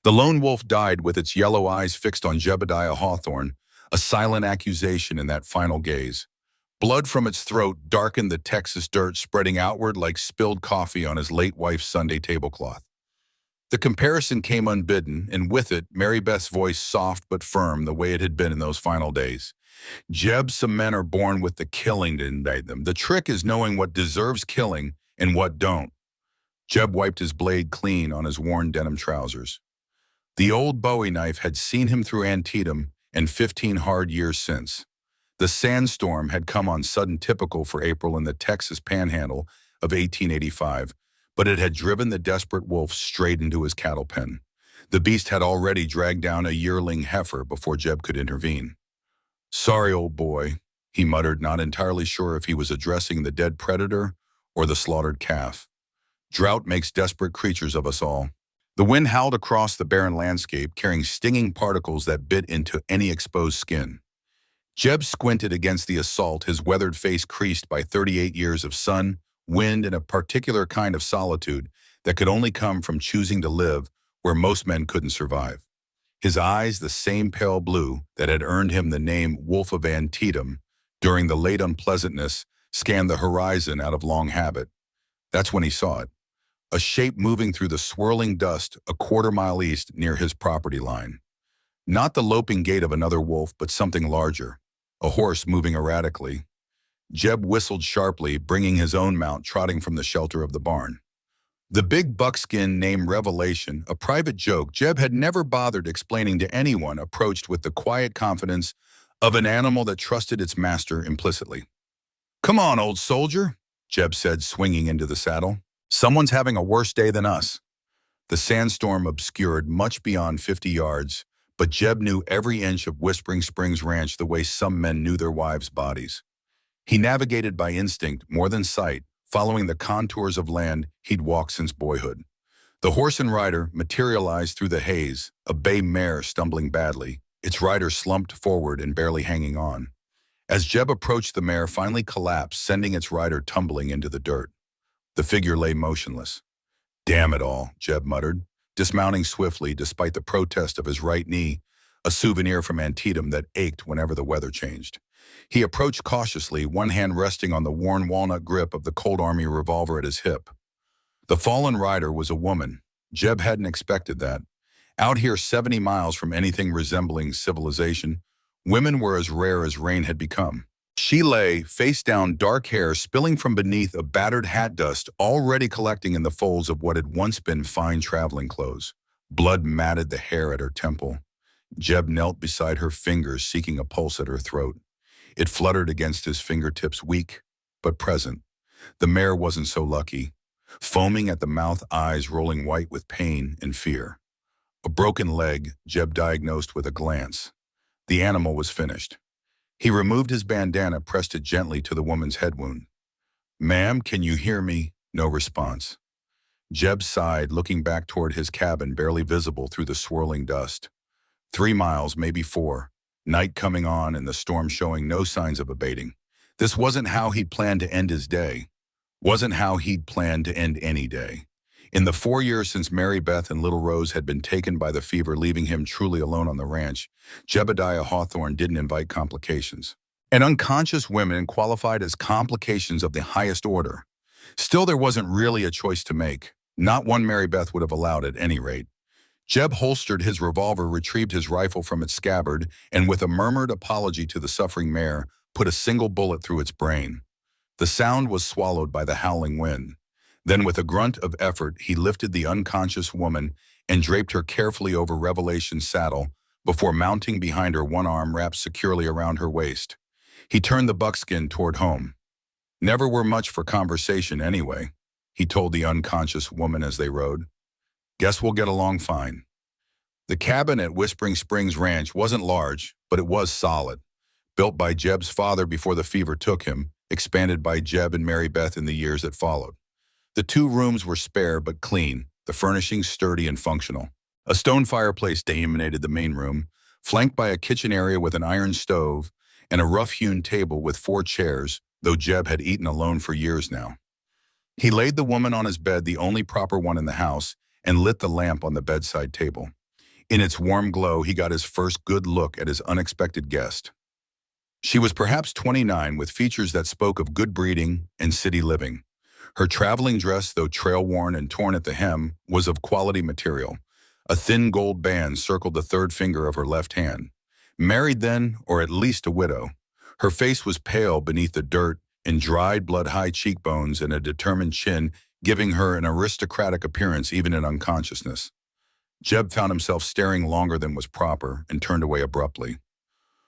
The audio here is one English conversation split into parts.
The lone wolf died with its yellow eyes fixed on Jebediah Hawthorne, a silent accusation in that final gaze. Blood from its throat darkened the Texas dirt, spreading outward like spilled coffee on his late wife's Sunday tablecloth. The comparison came unbidden, and with it, Mary Beth's voice soft but firm the way it had been in those final days. Jeb, some men are born with the killing to indict them. The trick is knowing what deserves killing and what don't. Jeb wiped his blade clean on his worn denim trousers. The old Bowie knife had seen him through Antietam and 15 hard years since. The sandstorm had come on sudden, typical for April in the Texas panhandle of 1885, but it had driven the desperate wolf straight into his cattle pen. The beast had already dragged down a yearling heifer before Jeb could intervene. "Sorry, old boy," he muttered, not entirely sure if he was addressing the dead predator or the slaughtered calf. "Drought makes desperate creatures of us all." The wind howled across the barren landscape, carrying stinging particles that bit into any exposed skin. Jeb squinted against the assault, his weathered face creased by 38 years of sun, wind, and a particular kind of solitude that could only come from choosing to live where most men couldn't survive. His eyes, the same pale blue that had earned him the name Wolf of Antietam during the late unpleasantness, scanned the horizon out of long habit. That's when he saw it. A shape moving through the swirling dust a quarter-mile east near his property line. Not the loping gait of another wolf, but something larger. A horse moving erratically. Jeb whistled sharply, bringing his own mount trotting from the shelter of the barn. The big buckskin named Revelation, a private joke Jeb had never bothered explaining to anyone, approached with the quiet confidence of an animal that trusted its master implicitly. "Come on, old soldier," Jeb said, swinging into the saddle. "Someone's having a worse day than us." The sandstorm obscured much beyond 50 yards, but Jeb knew every inch of Whispering Springs Ranch the way some men knew their wives' bodies. He navigated by instinct more than sight, following the contours of land he'd walked since boyhood. The horse and rider materialized through the haze, a bay mare stumbling badly, its rider slumped forward and barely hanging on. As Jeb approached, the mare finally collapsed, sending its rider tumbling into the dirt. The figure lay motionless. "Damn it all," Jeb muttered, dismounting swiftly despite the protest of his right knee, a souvenir from Antietam that ached whenever the weather changed. He approached cautiously, one hand resting on the worn walnut grip of the Colt Army revolver at his hip. The fallen rider was a woman. Jeb hadn't expected that. Out here 70 miles from anything resembling civilization, women were as rare as rain had become. She lay, face down, dark hair spilling from beneath a battered hat dust already collecting in the folds of what had once been fine traveling clothes. Blood matted the hair at her temple. Jeb knelt beside her, fingers seeking a pulse at her throat. It fluttered against his fingertips, weak but present. The mare wasn't so lucky. Foaming at the mouth, eyes rolling white with pain and fear. A broken leg, Jeb diagnosed with a glance. The animal was finished. He removed his bandana, pressed it gently to the woman's head wound. "Ma'am, can you hear me?" No response. Jeb sighed, looking back toward his cabin, barely visible through the swirling dust. 3 miles, maybe 4. Night coming on and the storm showing no signs of abating. This wasn't how he'd planned to end his day. Wasn't how he'd planned to end any day. In the 4 years since Mary Beth and Little Rose had been taken by the fever, leaving him truly alone on the ranch, Jebediah Hawthorne didn't invite complications. And unconscious women qualified as complications of the highest order. Still, there wasn't really a choice to make. Not one Mary Beth would have allowed at any rate. Jeb holstered his revolver, retrieved his rifle from its scabbard, and with a murmured apology to the suffering mare, put a single bullet through its brain. The sound was swallowed by the howling wind. Then with a grunt of effort, he lifted the unconscious woman and draped her carefully over Revelation's saddle before mounting behind her, one arm wrapped securely around her waist. He turned the buckskin toward home. "Never were much for conversation anyway," he told the unconscious woman as they rode. "Guess we'll get along fine." The cabin at Whispering Springs Ranch wasn't large, but it was solid. Built by Jeb's father before the fever took him, expanded by Jeb and Mary Beth in the years that followed. The 2 rooms were spare but clean, the furnishings sturdy and functional. A stone fireplace dominated the main room, flanked by a kitchen area with an iron stove and a rough-hewn table with 4 chairs, though Jeb had eaten alone for years now. He laid the woman on his bed, the only proper one in the house, and lit the lamp on the bedside table. In its warm glow, he got his first good look at his unexpected guest. She was perhaps 29, with features that spoke of good breeding and city living. Her traveling dress, though trail-worn and torn at the hem, was of quality material. A thin gold band circled the third finger of her left hand. Married then, or at least a widow. Her face was pale beneath the dirt, and dried blood-high cheekbones and a determined chin, giving her an aristocratic appearance even in unconsciousness. Jeb found himself staring longer than was proper and turned away abruptly.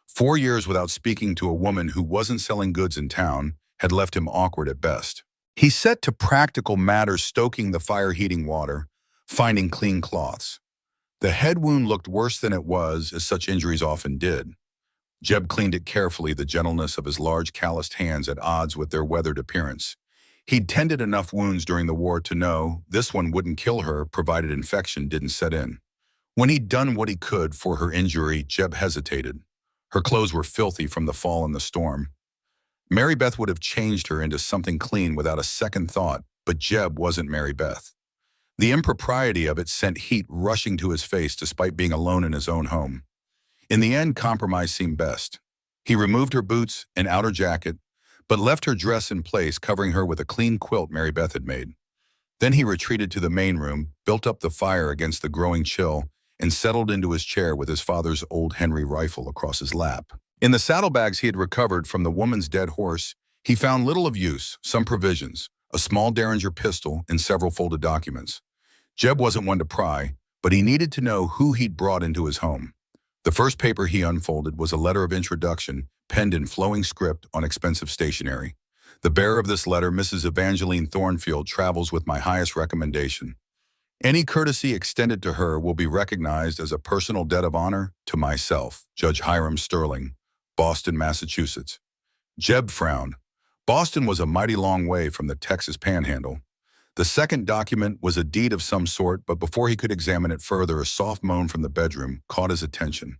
4 years without speaking to a woman who wasn't selling goods in town had left him awkward at best. He set to practical matters, stoking the fire, heating water, finding clean cloths. The head wound looked worse than it was, as such injuries often did. Jeb cleaned it carefully, the gentleness of his large calloused hands at odds with their weathered appearance. He'd tended enough wounds during the war to know this one wouldn't kill her, provided infection didn't set in. When he'd done what he could for her injury, Jeb hesitated. Her clothes were filthy from the fall and the storm. Mary Beth would have changed her into something clean without a second thought, but Jeb wasn't Mary Beth. The impropriety of it sent heat rushing to his face despite being alone in his own home. In the end, compromise seemed best. He removed her boots and outer jacket, but left her dress in place, covering her with a clean quilt Mary Beth had made. Then he retreated to the main room, built up the fire against the growing chill, and settled into his chair with his father's old Henry rifle across his lap. In the saddlebags he had recovered from the woman's dead horse, he found little of use: some provisions, a small Derringer pistol, and several folded documents. Jeb wasn't one to pry, but he needed to know who he'd brought into his home. The first paper he unfolded was a letter of introduction, penned in flowing script on expensive stationery. The bearer of this letter, Mrs. Evangeline Thornfield, travels with my highest recommendation. Any courtesy extended to her will be recognized as a personal debt of honor to myself, Judge Hiram Sterling, Boston, Massachusetts. Jeb frowned. Boston was a mighty long way from the Texas Panhandle. The second document was a deed of some sort, but before he could examine it further, a soft moan from the bedroom caught his attention.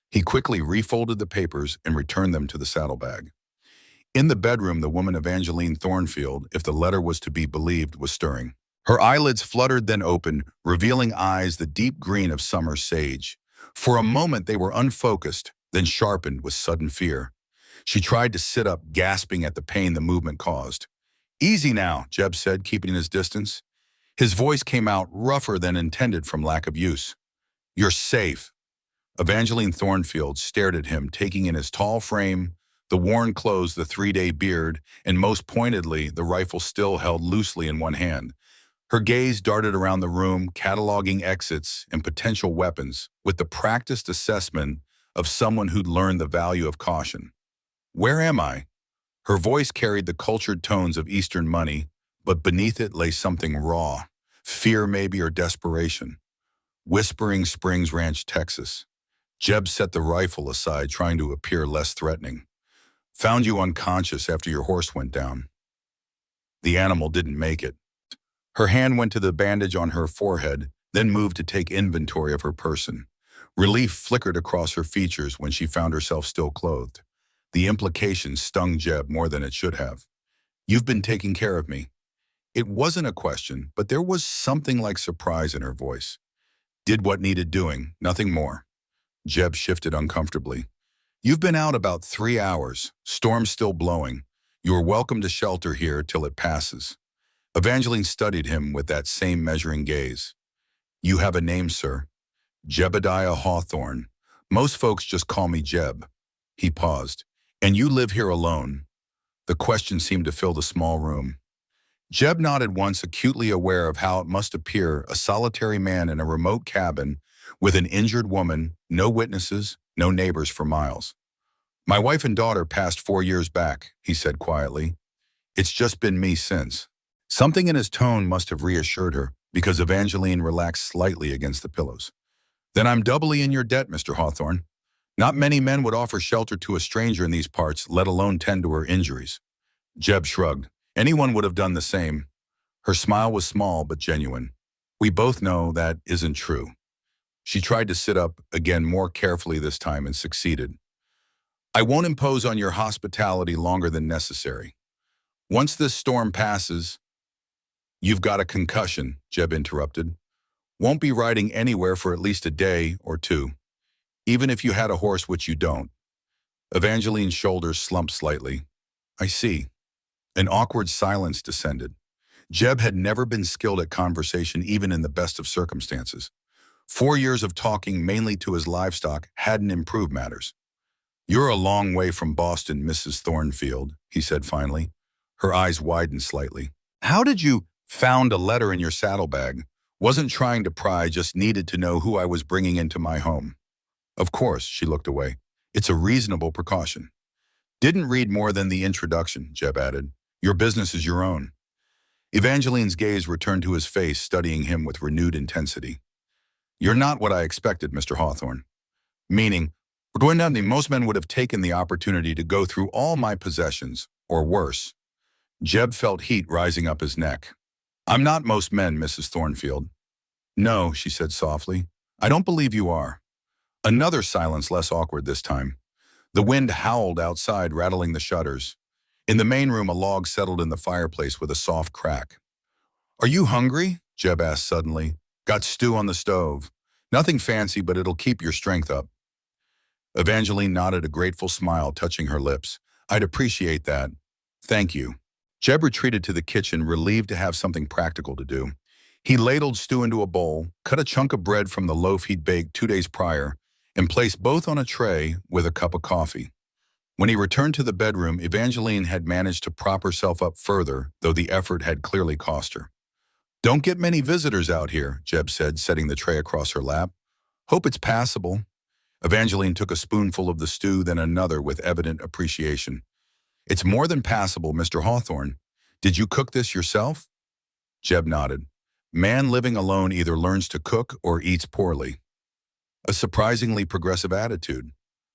He quickly refolded the papers and returned them to the saddlebag. In the bedroom, the woman Evangeline Thornfield, if the letter was to be believed, was stirring. Her eyelids fluttered, then opened, revealing eyes the deep green of summer sage. For a moment they were unfocused, then sharpened with sudden fear. She tried to sit up, gasping at the pain the movement caused. "Easy now," Jeb said, keeping his distance. His voice came out rougher than intended from lack of use. "You're safe." Evangeline Thornfield stared at him, taking in his tall frame, the worn clothes, the 3-day beard, and most pointedly, the rifle still held loosely in one hand. Her gaze darted around the room, cataloging exits and potential weapons, with the practiced assessment of someone who'd learned the value of caution. "Where am I?" Her voice carried the cultured tones of Eastern money, but beneath it lay something raw, fear maybe, or desperation. "Whispering Springs Ranch, Texas." Jeb set the rifle aside, trying to appear less threatening. "Found you unconscious after your horse went down." The animal didn't make it. Her hand went to the bandage on her forehead, then moved to take inventory of her person. Relief flickered across her features when she found herself still clothed. The implication stung Jeb more than it should have. "You've been taking care of me." It wasn't a question, but there was something like surprise in her voice. "Did what needed doing, nothing more." Jeb shifted uncomfortably. "You've been out about 3 hours, storm still blowing. You are welcome to shelter here till it passes." Evangeline studied him with that same measuring gaze. "You have a name, sir." "Jebediah Hawthorne. Most folks just call me Jeb." He paused. "And you live here alone?" The question seemed to fill the small room. Jeb nodded once, acutely aware of how it must appear, a solitary man in a remote cabin with an injured woman, no witnesses, no neighbors for miles. "My wife and daughter passed 4 years back," he said quietly. "It's just been me since." Something in his tone must have reassured her, because Evangeline relaxed slightly against the pillows. "Then I'm doubly in your debt, Mr. Hawthorne. Not many men would offer shelter to a stranger in these parts, let alone tend to her injuries." Jeb shrugged. "Anyone would have done the same." Her smile was small but genuine. "We both know that isn't true." She tried to sit up again, more carefully this time, and succeeded. "I won't impose on your hospitality longer than necessary. Once this storm passes—" "You've got a concussion," Jeb interrupted. Won't be riding anywhere for at least a day or two, even if you had a horse, which you don't. Evangeline's shoulders slumped slightly. I see. An awkward silence descended. Jeb had never been skilled at conversation even in the best of circumstances. 4 years of talking mainly to his livestock hadn't improved matters. You're a long way from Boston, Mrs. Thornfield, he said finally. Her eyes widened slightly. How did you found a letter in your saddlebag? Wasn't trying to pry, just needed to know who I was bringing into my home. Of course, she looked away. It's a reasonable precaution. Didn't read more than the introduction, Jeb added. Your business is your own. Evangeline's gaze returned to his face, studying him with renewed intensity. You're not what I expected, Mr. Hawthorne. Meaning, most men would have taken the opportunity to go through all my possessions, or worse. Jeb felt heat rising up his neck. I'm not most men, Mrs. Thornfield. No, she said softly. I don't believe you are. Another silence, less awkward this time. The wind howled outside, rattling the shutters. In the main room, a log settled in the fireplace with a soft crack. Are you hungry? Jeb asked suddenly. Got stew on the stove. Nothing fancy, but it'll keep your strength up. Evangeline nodded, a grateful smile touching her lips. I'd appreciate that. Thank you. Jeb retreated to the kitchen, relieved to have something practical to do. He ladled stew into a bowl, cut a chunk of bread from the loaf he'd baked 2 days prior, and placed both on a tray with a cup of coffee. When he returned to the bedroom, Evangeline had managed to prop herself up further, though the effort had clearly cost her. Don't get many visitors out here, Jeb said, setting the tray across her lap. Hope it's passable. Evangeline took a spoonful of the stew, then another with evident appreciation. It's more than passable, Mr. Hawthorne. Did you cook this yourself? Jeb nodded. Man living alone either learns to cook or eats poorly. A surprisingly progressive attitude.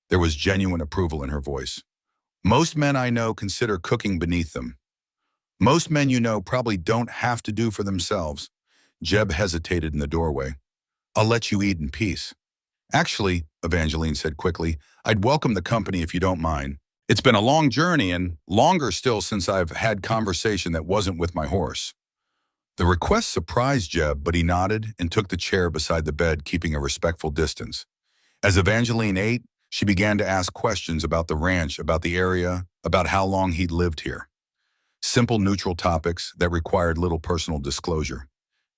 There was genuine approval in her voice. Most men I know consider cooking beneath them. Most men you know probably don't have to do for themselves. Jeb hesitated in the doorway. I'll let you eat in peace. Actually, Evangeline said quickly, I'd welcome the company if you don't mind. It's been a long journey and longer still since I've had conversation that wasn't with my horse. The request surprised Jeb, but he nodded and took the chair beside the bed, keeping a respectful distance. As Evangeline ate, she began to ask questions about the ranch, about the area, about how long he'd lived here. Simple, neutral topics that required little personal disclosure.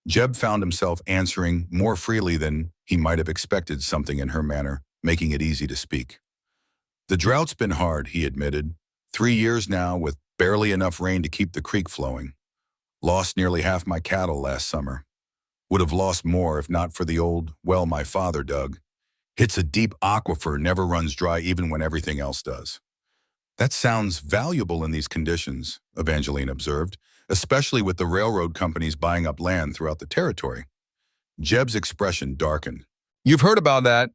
Jeb found himself answering more freely than he might have expected, something in her manner, making it easy to speak. The drought's been hard, he admitted. 3 years now, with barely enough rain to keep the creek flowing. Lost nearly half my cattle last summer. Would have lost more if not for the old well my father dug. Hits a deep aquifer, never runs dry even when everything else does. That sounds valuable in these conditions, Evangeline observed, especially with the railroad companies buying up land throughout the territory. Jeb's expression darkened. You've heard about that.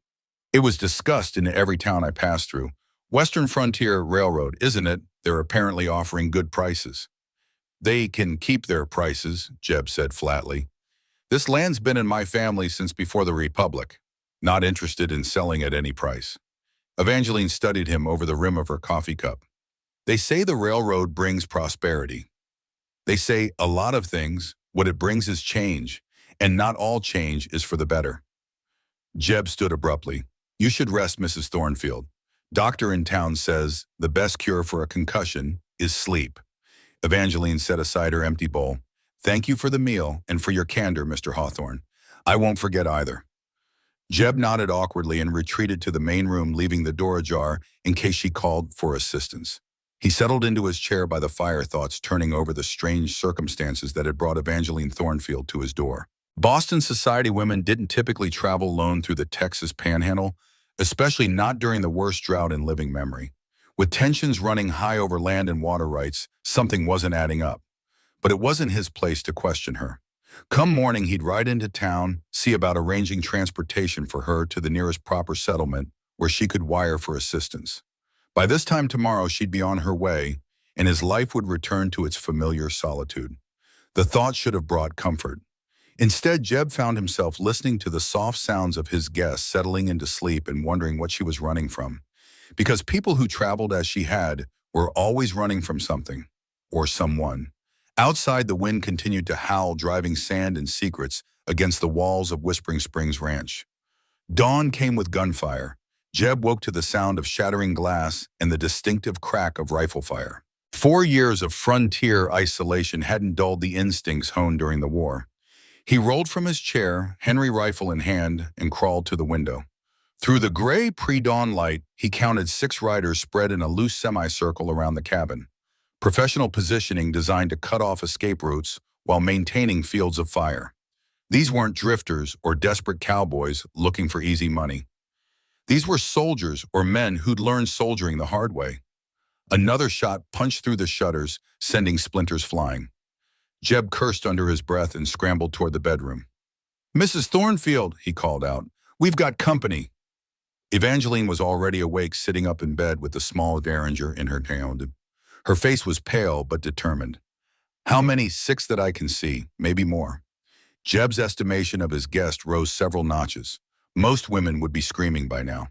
It was discussed in every town I passed through. Western Frontier Railroad, isn't it? They're apparently offering good prices. They can keep their prices, Jeb said flatly. This land's been in my family since before the Republic. Not interested in selling at any price. Evangeline studied him over the rim of her coffee cup. They say the railroad brings prosperity. They say a lot of things, what it brings is change, and not all change is for the better. Jeb stood abruptly. You should rest, Mrs. Thornfield. Doctor in town says the best cure for a concussion is sleep. Evangeline set aside her empty bowl. Thank you for the meal and for your candor, Mr. Hawthorne. I won't forget either. Jeb nodded awkwardly and retreated to the main room, leaving the door ajar in case she called for assistance. He settled into his chair by the fire, thoughts turning over the strange circumstances that had brought Evangeline Thornfield to his door. Boston society women didn't typically travel alone through the Texas Panhandle, especially not during the worst drought in living memory. With tensions running high over land and water rights, something wasn't adding up. But it wasn't his place to question her. Come morning, he'd ride into town, see about arranging transportation for her to the nearest proper settlement where she could wire for assistance. By this time tomorrow, she'd be on her way, and his life would return to its familiar solitude. The thought should have brought comfort. Instead, Jeb found himself listening to the soft sounds of his guests settling into sleep and wondering what she was running from. Because people who traveled as she had were always running from something, or someone. Outside, the wind continued to howl, driving sand and secrets against the walls of Whispering Springs Ranch. Dawn came with gunfire. Jeb woke to the sound of shattering glass and the distinctive crack of rifle fire. 4 years of frontier isolation hadn't dulled the instincts honed during the war. He rolled from his chair, Henry rifle in hand, and crawled to the window. Through the gray pre-dawn light, he counted 6 riders spread in a loose semicircle around the cabin. Professional positioning designed to cut off escape routes while maintaining fields of fire. These weren't drifters or desperate cowboys looking for easy money. These were soldiers or men who'd learned soldiering the hard way. Another shot punched through the shutters, sending splinters flying. Jeb cursed under his breath and scrambled toward the bedroom. "Mrs. Thornfield," he called out, "we've got company." Evangeline was already awake, sitting up in bed with the small derringer in her hand. Her face was pale but determined. "How many? 6 that I can see, maybe more." Jeb's estimation of his guest rose several notches. Most women would be screaming by now.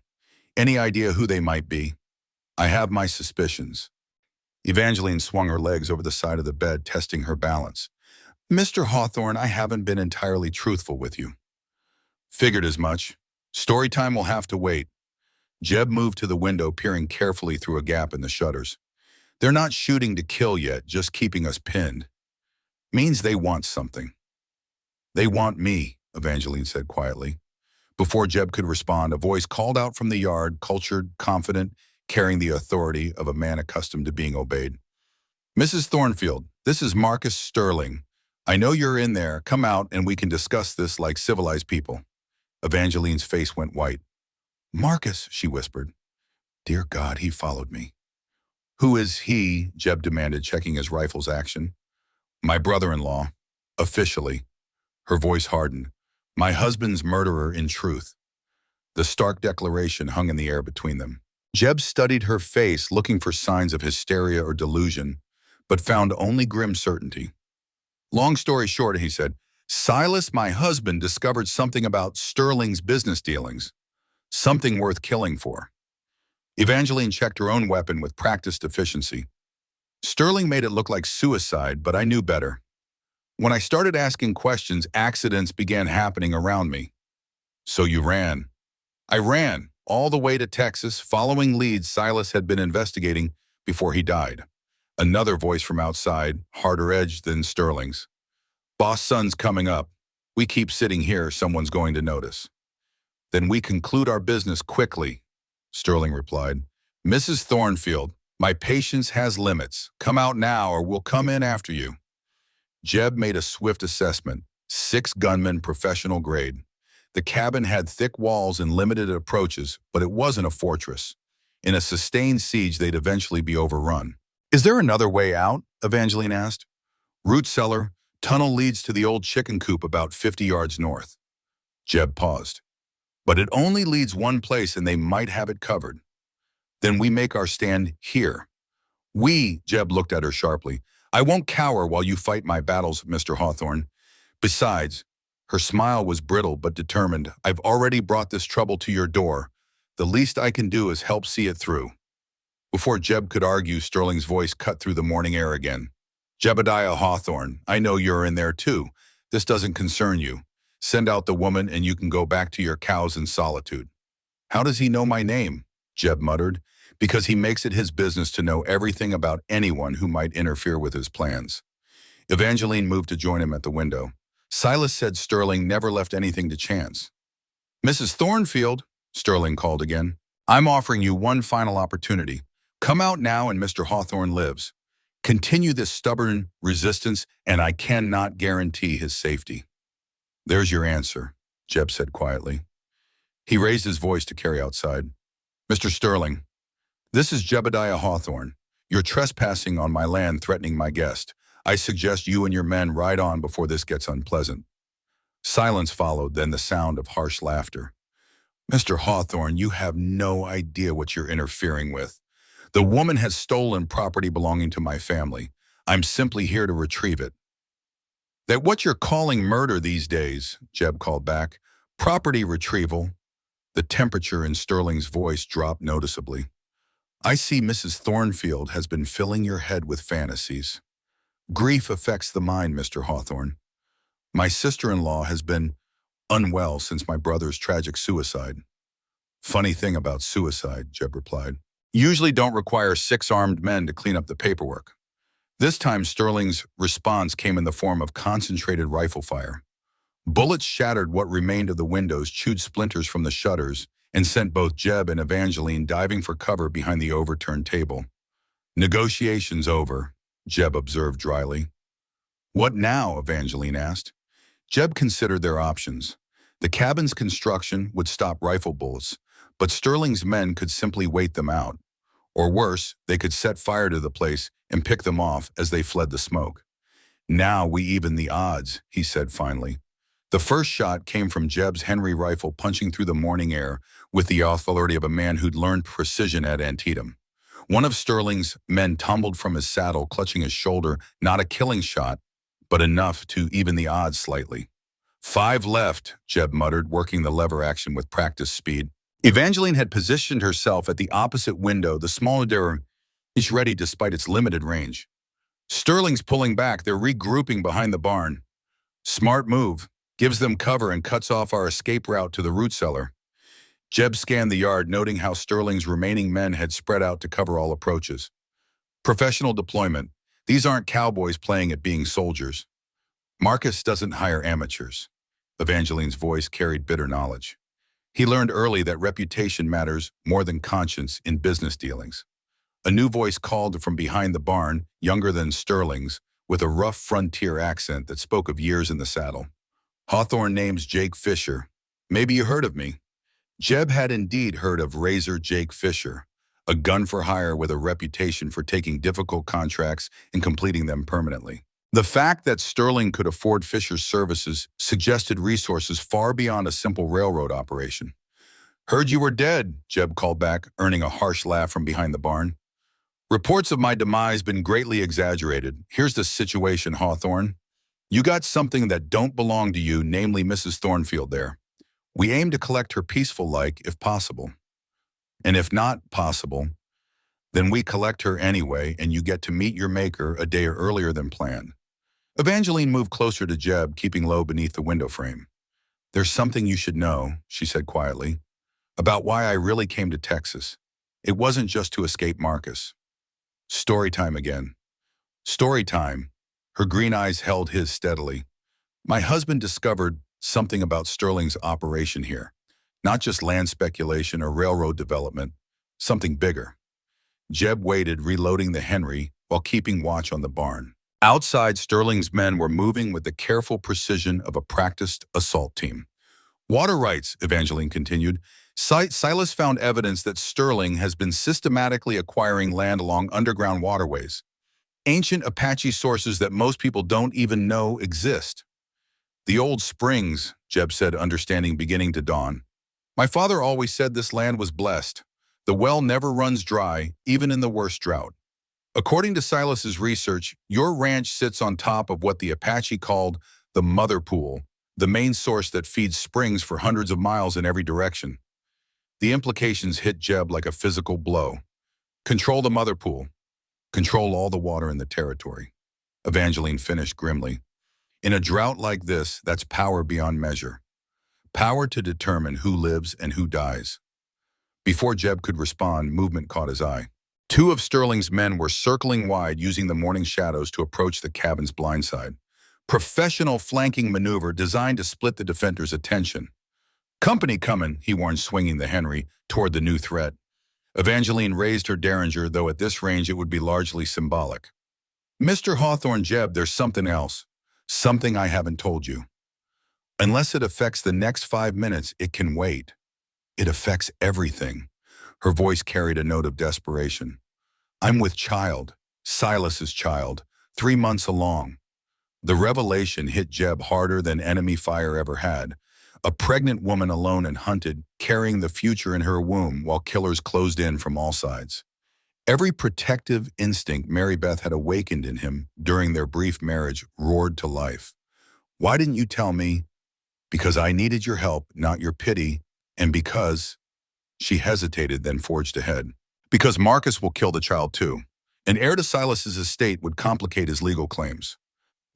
"Any idea who they might be?" "I have my suspicions." Evangeline swung her legs over the side of the bed, testing her balance. "Mr. Hawthorne, I haven't been entirely truthful with you." "Figured as much. Story time will have to wait." Jeb moved to the window, peering carefully through a gap in the shutters. "They're not shooting to kill yet, just keeping us pinned. Means they want something." "They want me," Evangeline said quietly. Before Jeb could respond, a voice called out from the yard, cultured, confident, carrying the authority of a man accustomed to being obeyed. "Mrs. Thornfield, this is Marcus Sterling. I know you're in there. Come out and we can discuss this like civilized people." Evangeline's face went white. "Marcus," she whispered. "Dear God, he followed me." "Who is he?" Jeb demanded, checking his rifle's action. "My brother-in-law. Officially." Her voice hardened. "My husband's murderer in truth." The stark declaration hung in the air between them. Jeb studied her face, looking for signs of hysteria or delusion, but found only grim certainty. "Long story short," he said, "Silas, my husband, discovered something about Sterling's business dealings. Something worth killing for." Evangeline checked her own weapon with practiced efficiency. "Sterling made it look like suicide, but I knew better. When I started asking questions, accidents began happening around me." "So you ran?" "I ran, all the way to Texas, following leads Silas had been investigating before he died." Another voice from outside, harder edged than Sterling's. "Boss son's coming up. We keep sitting here, someone's going to notice." "Then we conclude our business quickly," Sterling replied. "Mrs. Thornfield, my patience has limits. Come out now or we'll come in after you." Jeb made a swift assessment. 6 gunmen, professional grade. The cabin had thick walls and limited approaches, but it wasn't a fortress. In a sustained siege, they'd eventually be overrun. "Is there another way out?" Evangeline asked. "Root cellar. Tunnel leads to the old chicken coop about 50 yards north." Jeb paused. "But it only leads one place and they might have it covered." "Then we make our stand here." "We," Jeb looked at her sharply. "I won't cower while you fight my battles, Mr. Hawthorne. Besides," her smile was brittle but determined, "I've already brought this trouble to your door. The least I can do is help see it through." Before Jeb could argue, Sterling's voice cut through the morning air again. "Jebediah Hawthorne, I know you're in there too. This doesn't concern you. Send out the woman and you can go back to your cows in solitude." "How does he know my name?" Jeb muttered. "Because he makes it his business to know everything about anyone who might interfere with his plans." Evangeline moved to join him at the window. "Silas said Sterling never left anything to chance." "Mrs. Thornfield," Sterling called again, "I'm offering you one final opportunity. Come out now and Mr. Hawthorne lives. Continue this stubborn resistance and I cannot guarantee his safety." "There's your answer," Jeb said quietly. He raised his voice to carry outside. "Mr. Sterling, this is Jebediah Hawthorne. You're trespassing on my land, threatening my guest. I suggest you and your men ride on before this gets unpleasant." Silence followed, then the sound of harsh laughter. "Mr. Hawthorne, you have no idea what you're interfering with. The woman has stolen property belonging to my family. I'm simply here to retrieve it." "That what you're calling murder these days," Jeb called back. "Property retrieval." The temperature in Sterling's voice dropped noticeably. "I see Mrs. Thornfield has been filling your head with fantasies. Grief affects the mind, Mr. Hawthorne. My sister-in-law has been unwell since my brother's tragic suicide. Funny thing about suicide, Jeb replied. Usually don't require six armed men to clean up the paperwork. This time, Sterling's response came in the form of concentrated rifle fire. Bullets shattered what remained of the windows, chewed splinters from the shutters, and sent both Jeb and Evangeline diving for cover behind the overturned table. Negotiations over, Jeb observed dryly. What now? Evangeline asked. Jeb considered their options. The cabin's construction would stop rifle bullets, but Sterling's men could simply wait them out. Or worse, they could set fire to the place and pick them off as they fled the smoke. Now we even the odds, he said finally. The first shot came from Jeb's Henry rifle punching through the morning air with the authority of a man who'd learned precision at Antietam. One of Sterling's men tumbled from his saddle, clutching his shoulder, not a killing shot, but enough to even the odds slightly. 5 left, Jeb muttered, working the lever action with practiced speed. Evangeline had positioned herself at the opposite window, the smaller door is ready despite its limited range. Sterling's pulling back, they're regrouping behind the barn. Smart move, gives them cover and cuts off our escape route to the root cellar. Jeb scanned the yard, noting how Sterling's remaining men had spread out to cover all approaches. Professional deployment. These aren't cowboys playing at being soldiers. Marcus doesn't hire amateurs. Evangeline's voice carried bitter knowledge. He learned early that reputation matters more than conscience in business dealings. A new voice called from behind the barn, younger than Sterling's, with a rough frontier accent that spoke of years in the saddle. Hawthorne name's Jake Fisher. Maybe you heard of me. Jeb had indeed heard of Razor Jake Fisher, a gun for hire with a reputation for taking difficult contracts and completing them permanently. The fact that Sterling could afford Fisher's services suggested resources far beyond a simple railroad operation. Heard you were dead, Jeb called back, earning a harsh laugh from behind the barn. Reports of my demise been greatly exaggerated. Here's the situation, Hawthorne. You got something that don't belong to you, namely Mrs. Thornfield there. We aim to collect her peaceful-like, if possible. And if not possible, then we collect her anyway, and you get to meet your maker a day earlier than planned. Evangeline moved closer to Jeb, keeping low beneath the window frame. There's something you should know, she said quietly, about why I really came to Texas. It wasn't just to escape Marcus. Story time again. Story time. Her green eyes held his steadily. My husband discovered something about Sterling's operation here. Not just land speculation or railroad development, something bigger. Jeb waited, reloading the Henry while keeping watch on the barn. Outside, Sterling's men were moving with the careful precision of a practiced assault team. Water rights, Evangeline continued. Silas found evidence that Sterling has been systematically acquiring land along underground waterways. Ancient Apache sources that most people don't even know exist. The old springs, Jeb said, understanding beginning to dawn. My father always said this land was blessed. The well never runs dry, even in the worst drought. According to Silas's research, your ranch sits on top of what the Apache called the mother pool, the main source that feeds springs for hundreds of miles in every direction. The implications hit Jeb like a physical blow. Control the mother pool. Control all the water in the territory. Evangeline finished grimly. In a drought like this, that's power beyond measure. Power to determine who lives and who dies. Before Jeb could respond, movement caught his eye. 2 of Sterling's men were circling wide, using the morning shadows to approach the cabin's blindside. Professional flanking maneuver designed to split the defender's attention. Company coming, he warned, swinging the Henry toward the new threat. Evangeline raised her derringer, though at this range it would be largely symbolic. Mr. Hawthorne, Jeb, there's something else. Something I haven't told you. Unless it affects the next 5 minutes, it can wait. It affects everything. Her voice carried a note of desperation. I'm with child, Silas's child, 3 months along. The revelation hit Jeb harder than enemy fire ever had. A pregnant woman alone and hunted, carrying the future in her womb while killers closed in from all sides. Every protective instinct Mary Beth had awakened in him during their brief marriage roared to life. Why didn't you tell me? Because I needed your help, not your pity, and because... She hesitated, then forged ahead. Because Marcus will kill the child too. An heir to Silas's estate would complicate his legal claims.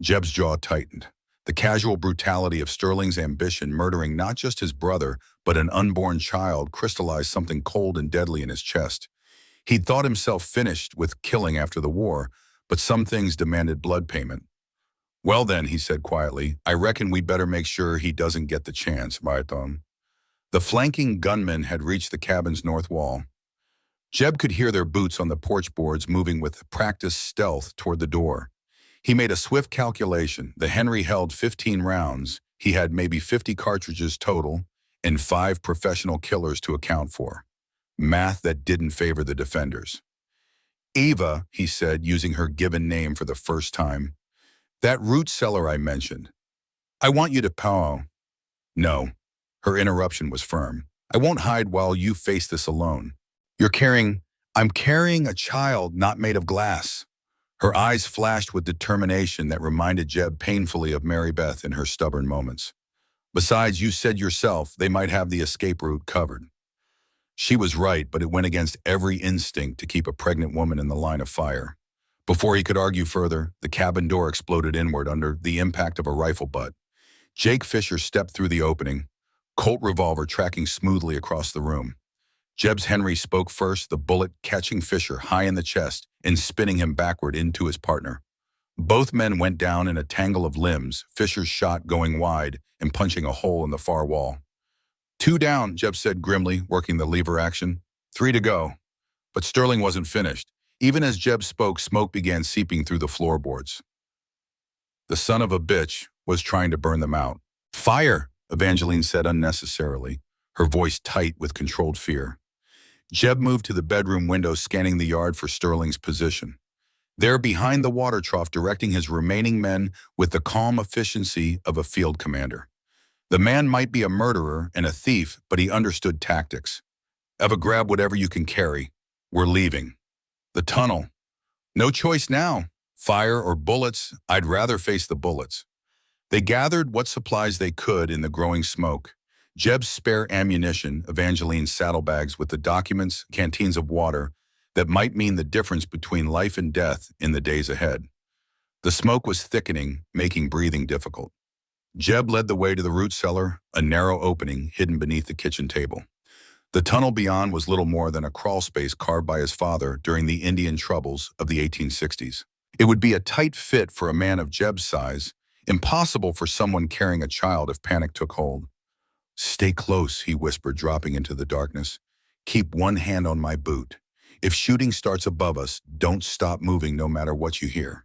Jeb's jaw tightened. The casual brutality of Sterling's ambition, murdering not just his brother, but an unborn child, crystallized something cold and deadly in his chest. He'd thought himself finished with killing after the war, but some things demanded blood payment. "Well then," he said quietly, "I reckon we'd better make sure he doesn't get the chance, Marathon." The flanking gunmen had reached the cabin's north wall. Jeb could hear their boots on the porch boards moving with practiced stealth toward the door. He made a swift calculation. The Henry held 15 rounds. He had maybe 50 cartridges total and 5 professional killers to account for. Math that didn't favor the defenders. "Eva," he said, using her given name for the first time. "That root cellar I mentioned. I want you to pow." "No." Her interruption was firm. "I won't hide while you face this alone. I'm carrying a child not made of glass." Her eyes flashed with determination that reminded Jeb painfully of Mary Beth in her stubborn moments. "Besides, you said yourself they might have the escape route covered." She was right, but it went against every instinct to keep a pregnant woman in the line of fire. Before he could argue further, the cabin door exploded inward under the impact of a rifle butt. Jake Fisher stepped through the opening, Colt revolver tracking smoothly across the room. Jeb's Henry spoke first, the bullet catching Fisher high in the chest and spinning him backward into his partner. Both men went down in a tangle of limbs, Fisher's shot going wide and punching a hole in the far wall. "2 down," Jeb said grimly, working the lever action. 3 to go. But Sterling wasn't finished. Even as Jeb spoke, smoke began seeping through the floorboards. The son of a bitch was trying to burn them out. "Fire," Evangeline said unnecessarily, her voice tight with controlled fear. Jeb moved to the bedroom window, scanning the yard for Sterling's position. There, behind the water trough, directing his remaining men with the calm efficiency of a field commander. The man might be a murderer and a thief, but he understood tactics. "Eva, grab whatever you can carry. We're leaving." "The tunnel." "No choice now. Fire or bullets? I'd rather face the bullets." They gathered what supplies they could in the growing smoke. Jeb's spare ammunition, Evangeline's saddlebags with the documents, canteens of water that might mean the difference between life and death in the days ahead. The smoke was thickening, making breathing difficult. Jeb led the way to the root cellar, a narrow opening hidden beneath the kitchen table. The tunnel beyond was little more than a crawl space carved by his father during the Indian troubles of the 1860s. It would be a tight fit for a man of Jeb's size, impossible for someone carrying a child if panic took hold. "Stay close," he whispered, dropping into the darkness. "Keep one hand on my boot. If shooting starts above us, don't stop moving no matter what you hear."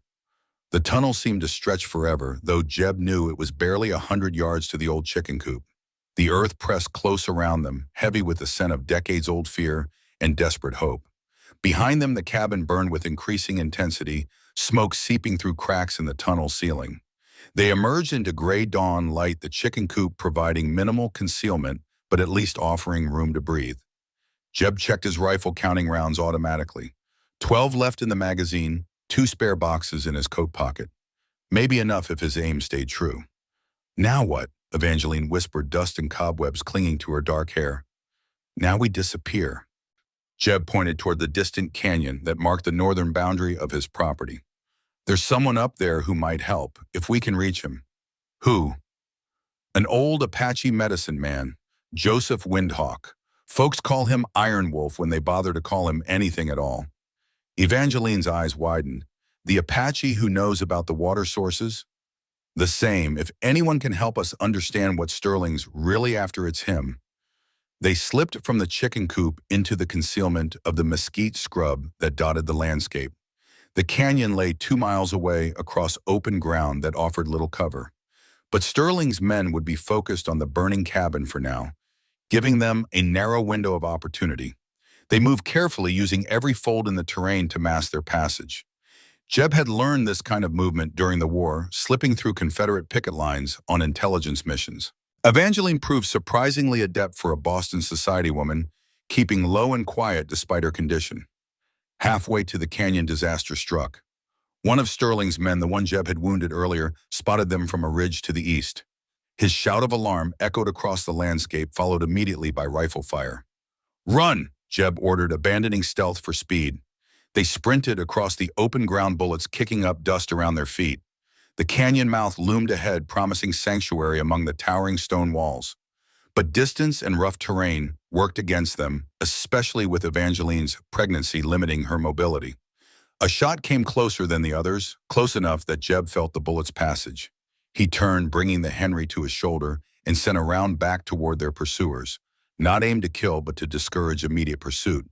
The tunnel seemed to stretch forever, though Jeb knew it was barely 100 yards to the old chicken coop. The earth pressed close around them, heavy with the scent of decades-old fear and desperate hope. Behind them, the cabin burned with increasing intensity, smoke seeping through cracks in the tunnel ceiling. They emerged into gray dawn light, the chicken coop providing minimal concealment, but at least offering room to breathe. Jeb checked his rifle, counting rounds automatically. 12 left in the magazine, 2 spare boxes in his coat pocket. Maybe enough if his aim stayed true. "Now what?" Evangeline whispered, dust and cobwebs clinging to her dark hair. "Now we disappear." Jeb pointed toward the distant canyon that marked the northern boundary of his property. "There's someone up there who might help, if we can reach him." "Who?" "An old Apache medicine man, Joseph Windhawk. Folks call him Iron Wolf when they bother to call him anything at all." Evangeline's eyes widened. "The Apache who knows about the water sources?" "The same. If anyone can help us understand what Sterling's really after, it's him." They slipped from the chicken coop into the concealment of the mesquite scrub that dotted the landscape. The canyon lay 2 miles away across open ground that offered little cover. But Sterling's men would be focused on the burning cabin for now, giving them a narrow window of opportunity. They moved carefully, using every fold in the terrain to mask their passage. Jeb had learned this kind of movement during the war, slipping through Confederate picket lines on intelligence missions. Evangeline proved surprisingly adept for a Boston society woman, keeping low and quiet despite her condition. Halfway to the canyon, disaster struck. One of Sterling's men, the one Jeb had wounded earlier, spotted them from a ridge to the east. His shout of alarm echoed across the landscape, followed immediately by rifle fire. "Run!" Jeb ordered, abandoning stealth for speed. They sprinted across the open ground, bullets kicking up dust around their feet. The canyon mouth loomed ahead, promising sanctuary among the towering stone walls. But distance and rough terrain worked against them, especially with Evangeline's pregnancy limiting her mobility. A shot came closer than the others, close enough that Jeb felt the bullet's passage. He turned, bringing the Henry to his shoulder, and sent a round back toward their pursuers, not aimed to kill but to discourage immediate pursuit.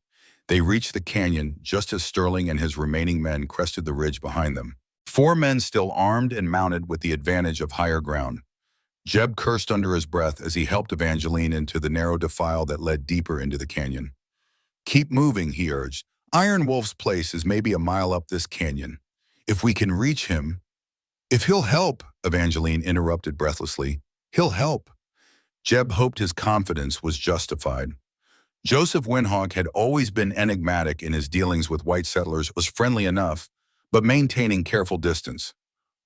They reached the canyon just as Sterling and his remaining men crested the ridge behind them. 4 men still armed and mounted with the advantage of higher ground. Jeb cursed under his breath as he helped Evangeline into the narrow defile that led deeper into the canyon. "Keep moving," he urged. "Iron Wolf's place is maybe a mile up this canyon. If we can reach him—" "If he'll help," Evangeline interrupted breathlessly. "He'll help." Jeb hoped his confidence was justified. Joseph Windhawk had always been enigmatic in his dealings with white settlers, was friendly enough, but maintaining careful distance.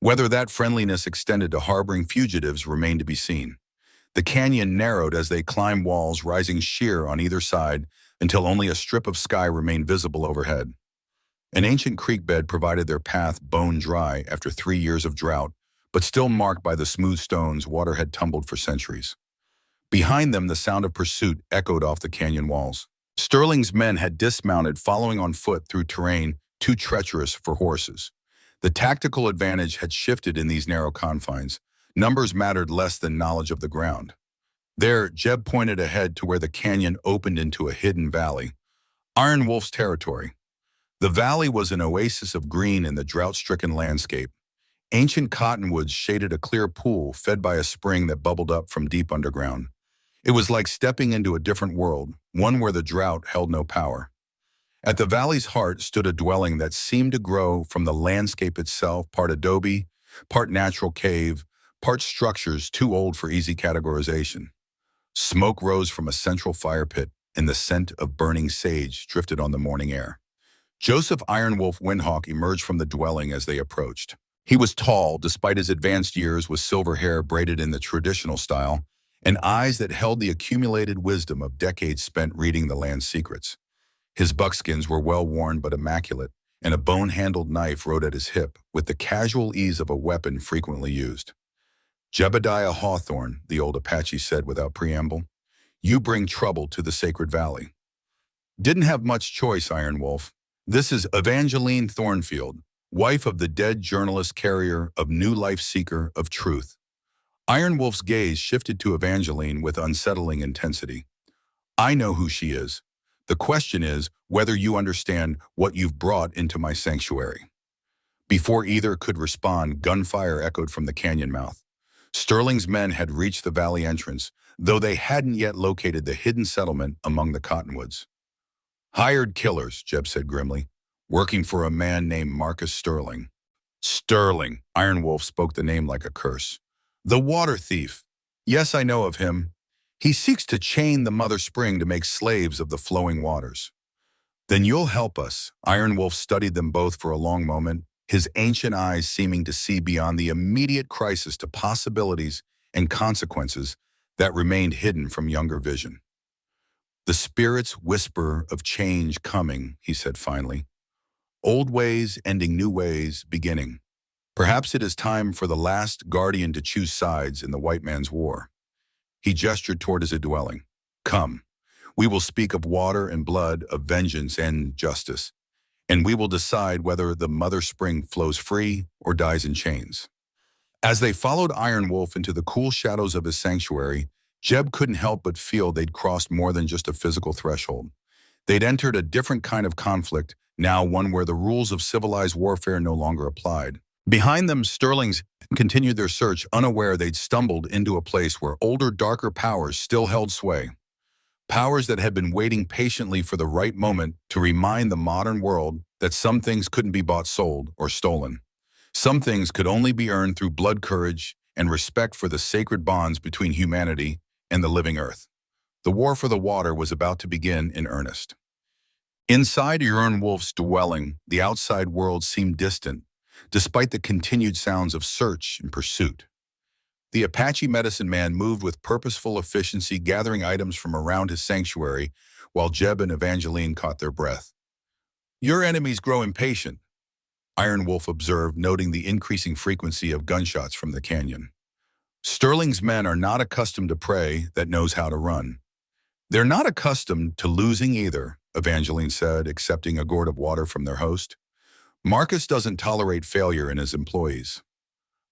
Whether that friendliness extended to harboring fugitives remained to be seen. The canyon narrowed as they climbed walls rising sheer on either side until only a strip of sky remained visible overhead. An ancient creek bed provided their path bone dry after 3 years of drought, but still marked by the smooth stones water had tumbled for centuries. Behind them, the sound of pursuit echoed off the canyon walls. Sterling's men had dismounted, following on foot through terrain too treacherous for horses. The tactical advantage had shifted in these narrow confines. Numbers mattered less than knowledge of the ground. There, Jeb pointed ahead to where the canyon opened into a hidden valley. Iron Wolf's territory. The valley was an oasis of green in the drought-stricken landscape. Ancient cottonwoods shaded a clear pool fed by a spring that bubbled up from deep underground. It was like stepping into a different world, one where the drought held no power. At the valley's heart stood a dwelling that seemed to grow from the landscape itself, part adobe, part natural cave, part structures too old for easy categorization. Smoke rose from a central fire pit, and the scent of burning sage drifted on the morning air. Joseph Iron Wolf Windhawk emerged from the dwelling as they approached. He was tall, despite his advanced years, with silver hair braided in the traditional style, and eyes that held the accumulated wisdom of decades spent reading the land's secrets. His buckskins were well-worn but immaculate, and a bone-handled knife rode at his hip with the casual ease of a weapon frequently used. "Jebediah Hawthorne," the old Apache said without preamble, "you bring trouble to the Sacred Valley." "Didn't have much choice, Iron Wolf. This is Evangeline Thornfield, wife of the dead journalist, carrier of New Life, seeker of truth." Iron Wolf's gaze shifted to Evangeline with unsettling intensity. "I know who she is. The question is whether you understand what you've brought into my sanctuary." Before either could respond, gunfire echoed from the canyon mouth. Sterling's men had reached the valley entrance, though they hadn't yet located the hidden settlement among the cottonwoods. "Hired killers," Jeb said grimly, "working for a man named Marcus Sterling." "Sterling," Iron Wolf spoke the name like a curse. "The water thief. Yes, I know of him. He seeks to chain the mother spring to make slaves of the flowing waters." "Then you'll help us." Iron Wolf studied them both for a long moment, his ancient eyes seeming to see beyond the immediate crisis to possibilities and consequences that remained hidden from younger vision. "The spirits whisper of change coming," he said finally. "Old ways ending, new ways beginning. Perhaps it is time for the last guardian to choose sides in the white man's war." He gestured toward his dwelling. "Come, we will speak of water and blood, of vengeance and justice, and we will decide whether the mother spring flows free or dies in chains." As they followed Iron Wolf into the cool shadows of his sanctuary, Jeb couldn't help but feel they'd crossed more than just a physical threshold. They'd entered a different kind of conflict, now one where the rules of civilized warfare no longer applied. Behind them, Sterling's continued their search, unaware they'd stumbled into a place where older, darker powers still held sway. Powers that had been waiting patiently for the right moment to remind the modern world that some things couldn't be bought, sold, or stolen. Some things could only be earned through blood, courage, and respect for the sacred bonds between humanity and the living earth. The war for the water was about to begin in earnest. Inside Iron Wolf's dwelling, the outside world seemed distant, despite the continued sounds of search and pursuit. The Apache medicine man moved with purposeful efficiency, gathering items from around his sanctuary, while Jeb and Evangeline caught their breath. "Your enemies grow impatient." Iron Wolf observed, noting the increasing frequency of gunshots from the canyon. Sterling's men are not accustomed to prey that knows how to run. They're not accustomed to losing either, Evangeline said, accepting a gourd of water from their host. Marcus doesn't tolerate failure in his employees.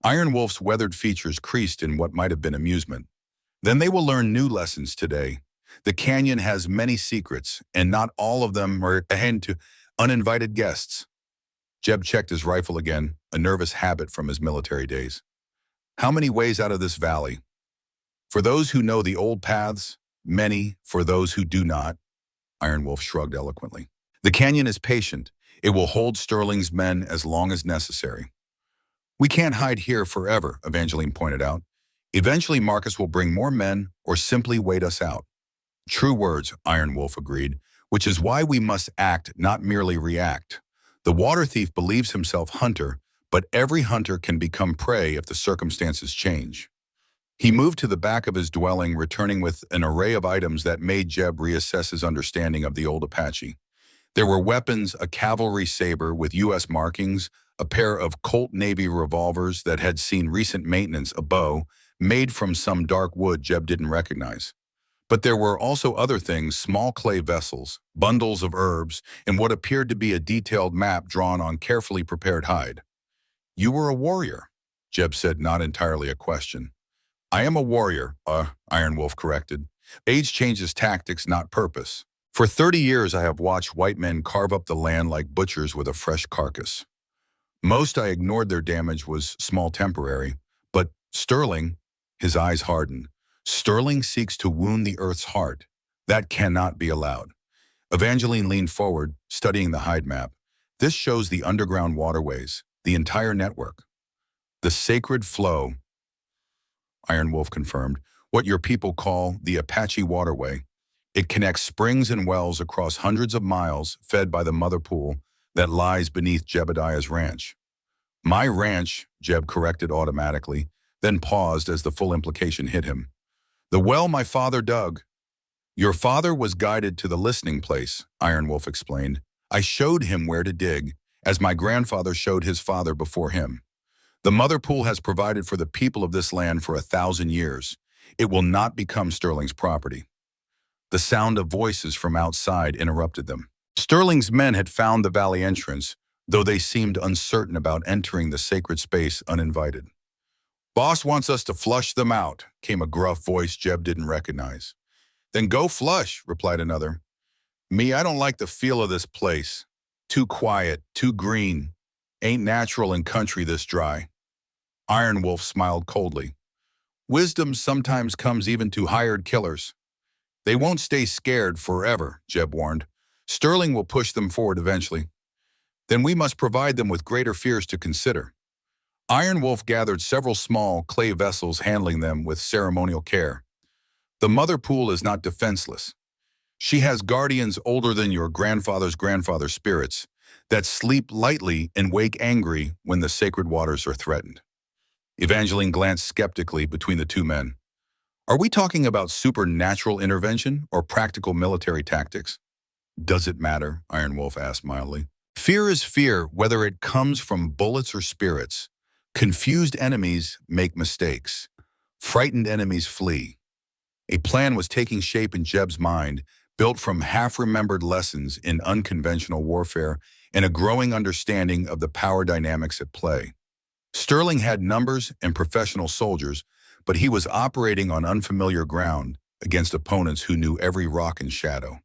Iron Wolf's weathered features creased in what might have been amusement. Then they will learn new lessons today. The canyon has many secrets, and not all of them are a hint to uninvited guests. Jeb checked his rifle again, a nervous habit from his military days. How many ways out of this valley? For those who know the old paths, many. For those who do not, Iron Wolf shrugged eloquently. The canyon is patient. It will hold Sterling's men as long as necessary. We can't hide here forever, Evangeline pointed out. Eventually Marcus will bring more men or simply wait us out. True words, Iron Wolf agreed, which is why we must act, not merely react. The water thief believes himself hunter, but every hunter can become prey if the circumstances change. He moved to the back of his dwelling, returning with an array of items that made Jeb reassess his understanding of the old Apache. There were weapons, a cavalry saber with U.S. markings, a pair of Colt Navy revolvers that had seen recent maintenance, a bow, made from some dark wood Jeb didn't recognize. But there were also other things, small clay vessels, bundles of herbs, and what appeared to be a detailed map drawn on carefully prepared hide. You were a warrior, Jeb said, not entirely a question. I am a warrior, Iron Wolf corrected. Age changes tactics, not purpose. For 30 years I have watched white men carve up the land like butchers with a fresh carcass. Most I ignored. Their damage was small, temporary. But Sterling, his eyes hardened. Sterling seeks to wound the Earth's heart. That cannot be allowed. Evangeline leaned forward, studying the hide map. This shows the underground waterways, the entire network. The sacred flow, Iron Wolf confirmed, what your people call the Apache Waterway. It connects springs and wells across hundreds of miles, fed by the mother pool that lies beneath Jebediah's ranch. My ranch, Jeb corrected automatically, then paused as the full implication hit him. The well my father dug. Your father was guided to the listening place, Iron Wolf explained. I showed him where to dig, as my grandfather showed his father before him. The mother pool has provided for the people of this land for 1,000 years. It will not become Sterling's property. The sound of voices from outside interrupted them. Sterling's men had found the valley entrance, though they seemed uncertain about entering the sacred space uninvited. Boss wants us to flush them out, came a gruff voice Jeb didn't recognize. Then go flush, replied another. Me, I don't like the feel of this place. Too quiet, too green. Ain't natural in country this dry. Iron Wolf smiled coldly. Wisdom sometimes comes even to hired killers. They won't stay scared forever, Jeb warned. Sterling will push them forward eventually. Then we must provide them with greater fears to consider. Iron Wolf gathered several small clay vessels, handling them with ceremonial care. The mother pool is not defenseless. She has guardians older than your grandfather's grandfather's spirits that sleep lightly and wake angry when the sacred waters are threatened. Evangeline glanced skeptically between the two men. Are we talking about supernatural intervention or practical military tactics? Does it matter? Iron Wolf asked mildly. Fear is fear, whether it comes from bullets or spirits. Confused enemies make mistakes. Frightened enemies flee. A plan was taking shape in Jeb's mind, built from half-remembered lessons in unconventional warfare and a growing understanding of the power dynamics at play. Sterling had numbers and professional soldiers, but he was operating on unfamiliar ground against opponents who knew every rock and shadow.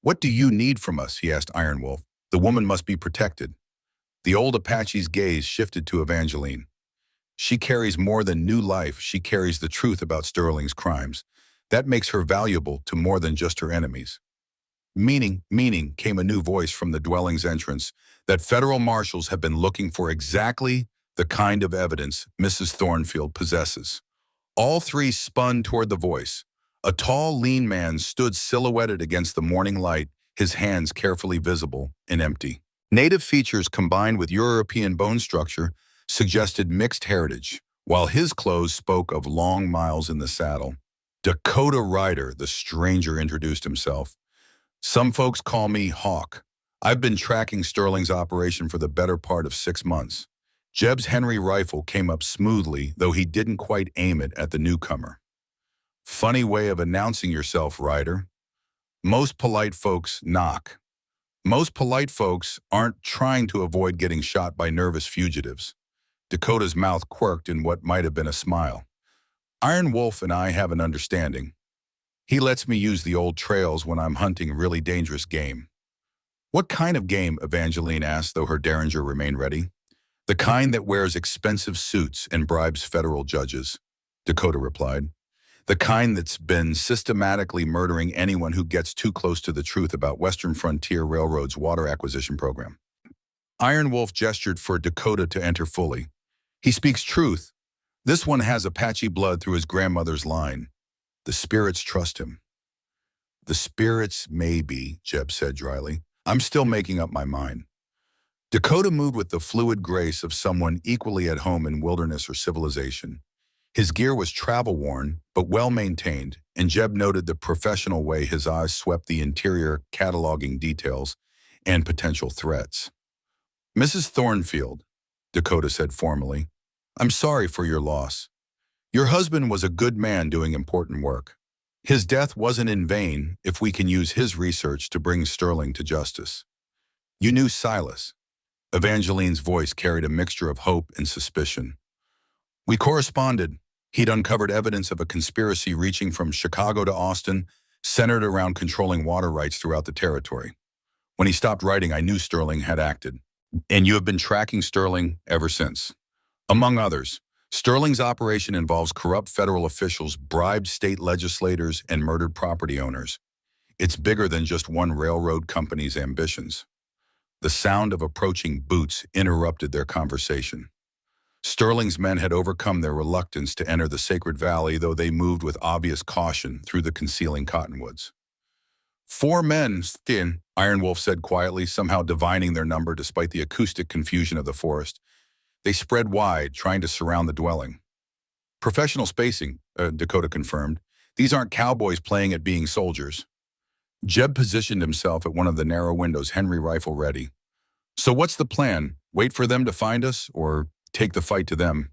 What do you need from us? He asked Iron Wolf. The woman must be protected. The old Apache's gaze shifted to Evangeline. She carries more than new life. She carries the truth about Sterling's crimes. That makes her valuable to more than just her enemies. Meaning, came a new voice from the dwelling's entrance, that federal marshals have been looking for exactly the kind of evidence Mrs. Thornfield possesses. All three spun toward the voice. A tall, lean man stood silhouetted against the morning light, his hands carefully visible and empty. Native features combined with European bone structure suggested mixed heritage, while his clothes spoke of long miles in the saddle. Dakota Rider, the stranger introduced himself. Some folks call me Hawk. I've been tracking Sterling's operation for the better part of 6 months. Jeb's Henry rifle came up smoothly, though he didn't quite aim it at the newcomer. Funny way of announcing yourself, Ryder. Most polite folks knock. Most polite folks aren't trying to avoid getting shot by nervous fugitives. Dakota's mouth quirked in what might have been a smile. Iron Wolf and I have an understanding. He lets me use the old trails when I'm hunting really dangerous game. What kind of game? Evangeline asked, though her derringer remained ready. The kind that wears expensive suits and bribes federal judges, Dakota replied. The kind that's been systematically murdering anyone who gets too close to the truth about Western Frontier Railroad's water acquisition program. Iron Wolf gestured for Dakota to enter fully. He speaks truth. This one has Apache blood through his grandmother's line. The spirits trust him. The spirits maybe, Jeb said dryly. I'm still making up my mind. Dakota moved with the fluid grace of someone equally at home in wilderness or civilization. His gear was travel-worn, but well-maintained, and Jeb noted the professional way his eyes swept the interior, cataloging details and potential threats. Mrs. Thornfield, Dakota said formally, I'm sorry for your loss. Your husband was a good man doing important work. His death wasn't in vain if we can use his research to bring Sterling to justice. You knew Silas. Evangeline's voice carried a mixture of hope and suspicion. We corresponded. He'd uncovered evidence of a conspiracy reaching from Chicago to Austin, centered around controlling water rights throughout the territory. When he stopped writing, I knew Sterling had acted. And you have been tracking Sterling ever since. Among others, Sterling's operation involves corrupt federal officials, bribed state legislators, and murdered property owners. It's bigger than just one railroad company's ambitions. The sound of approaching boots interrupted their conversation. Sterling's men had overcome their reluctance to enter the sacred valley, though they moved with obvious caution through the concealing cottonwoods. 4 men, Iron Wolf said quietly, somehow divining their number despite the acoustic confusion of the forest. They spread wide, trying to surround the dwelling. Professional spacing, Dakota confirmed. These aren't cowboys playing at being soldiers. Jeb positioned himself at one of the narrow windows, Henry rifle ready. So what's the plan? Wait for them to find us, or take the fight to them?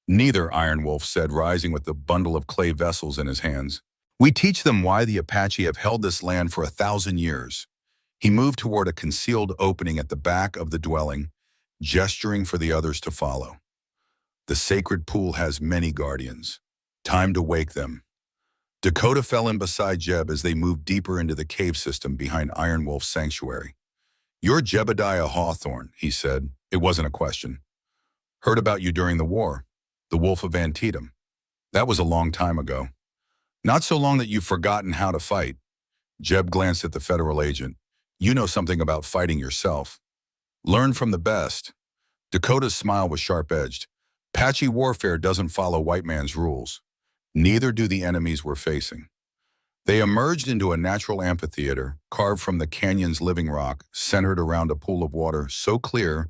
Neither, Iron Wolf said, rising with the bundle of clay vessels in his hands. We teach them why the Apache have held this land for 1,000 years. He moved toward a concealed opening at the back of the dwelling, gesturing for the others to follow. The sacred pool has many guardians. Time to wake them. Dakota fell in beside Jeb as they moved deeper into the cave system behind Iron Wolf's sanctuary. You're Jebediah Hawthorne, he said. It wasn't a question. Heard about you during the war. The Wolf of Antietam. That was a long time ago. Not so long that you've forgotten how to fight. Jeb glanced at the federal agent. You know something about fighting yourself. Learn from the best. Dakota's smile was sharp-edged. Apache warfare doesn't follow white man's rules. Neither do the enemies we're facing. They emerged into a natural amphitheater, carved from the canyon's living rock, centered around a pool of water so clear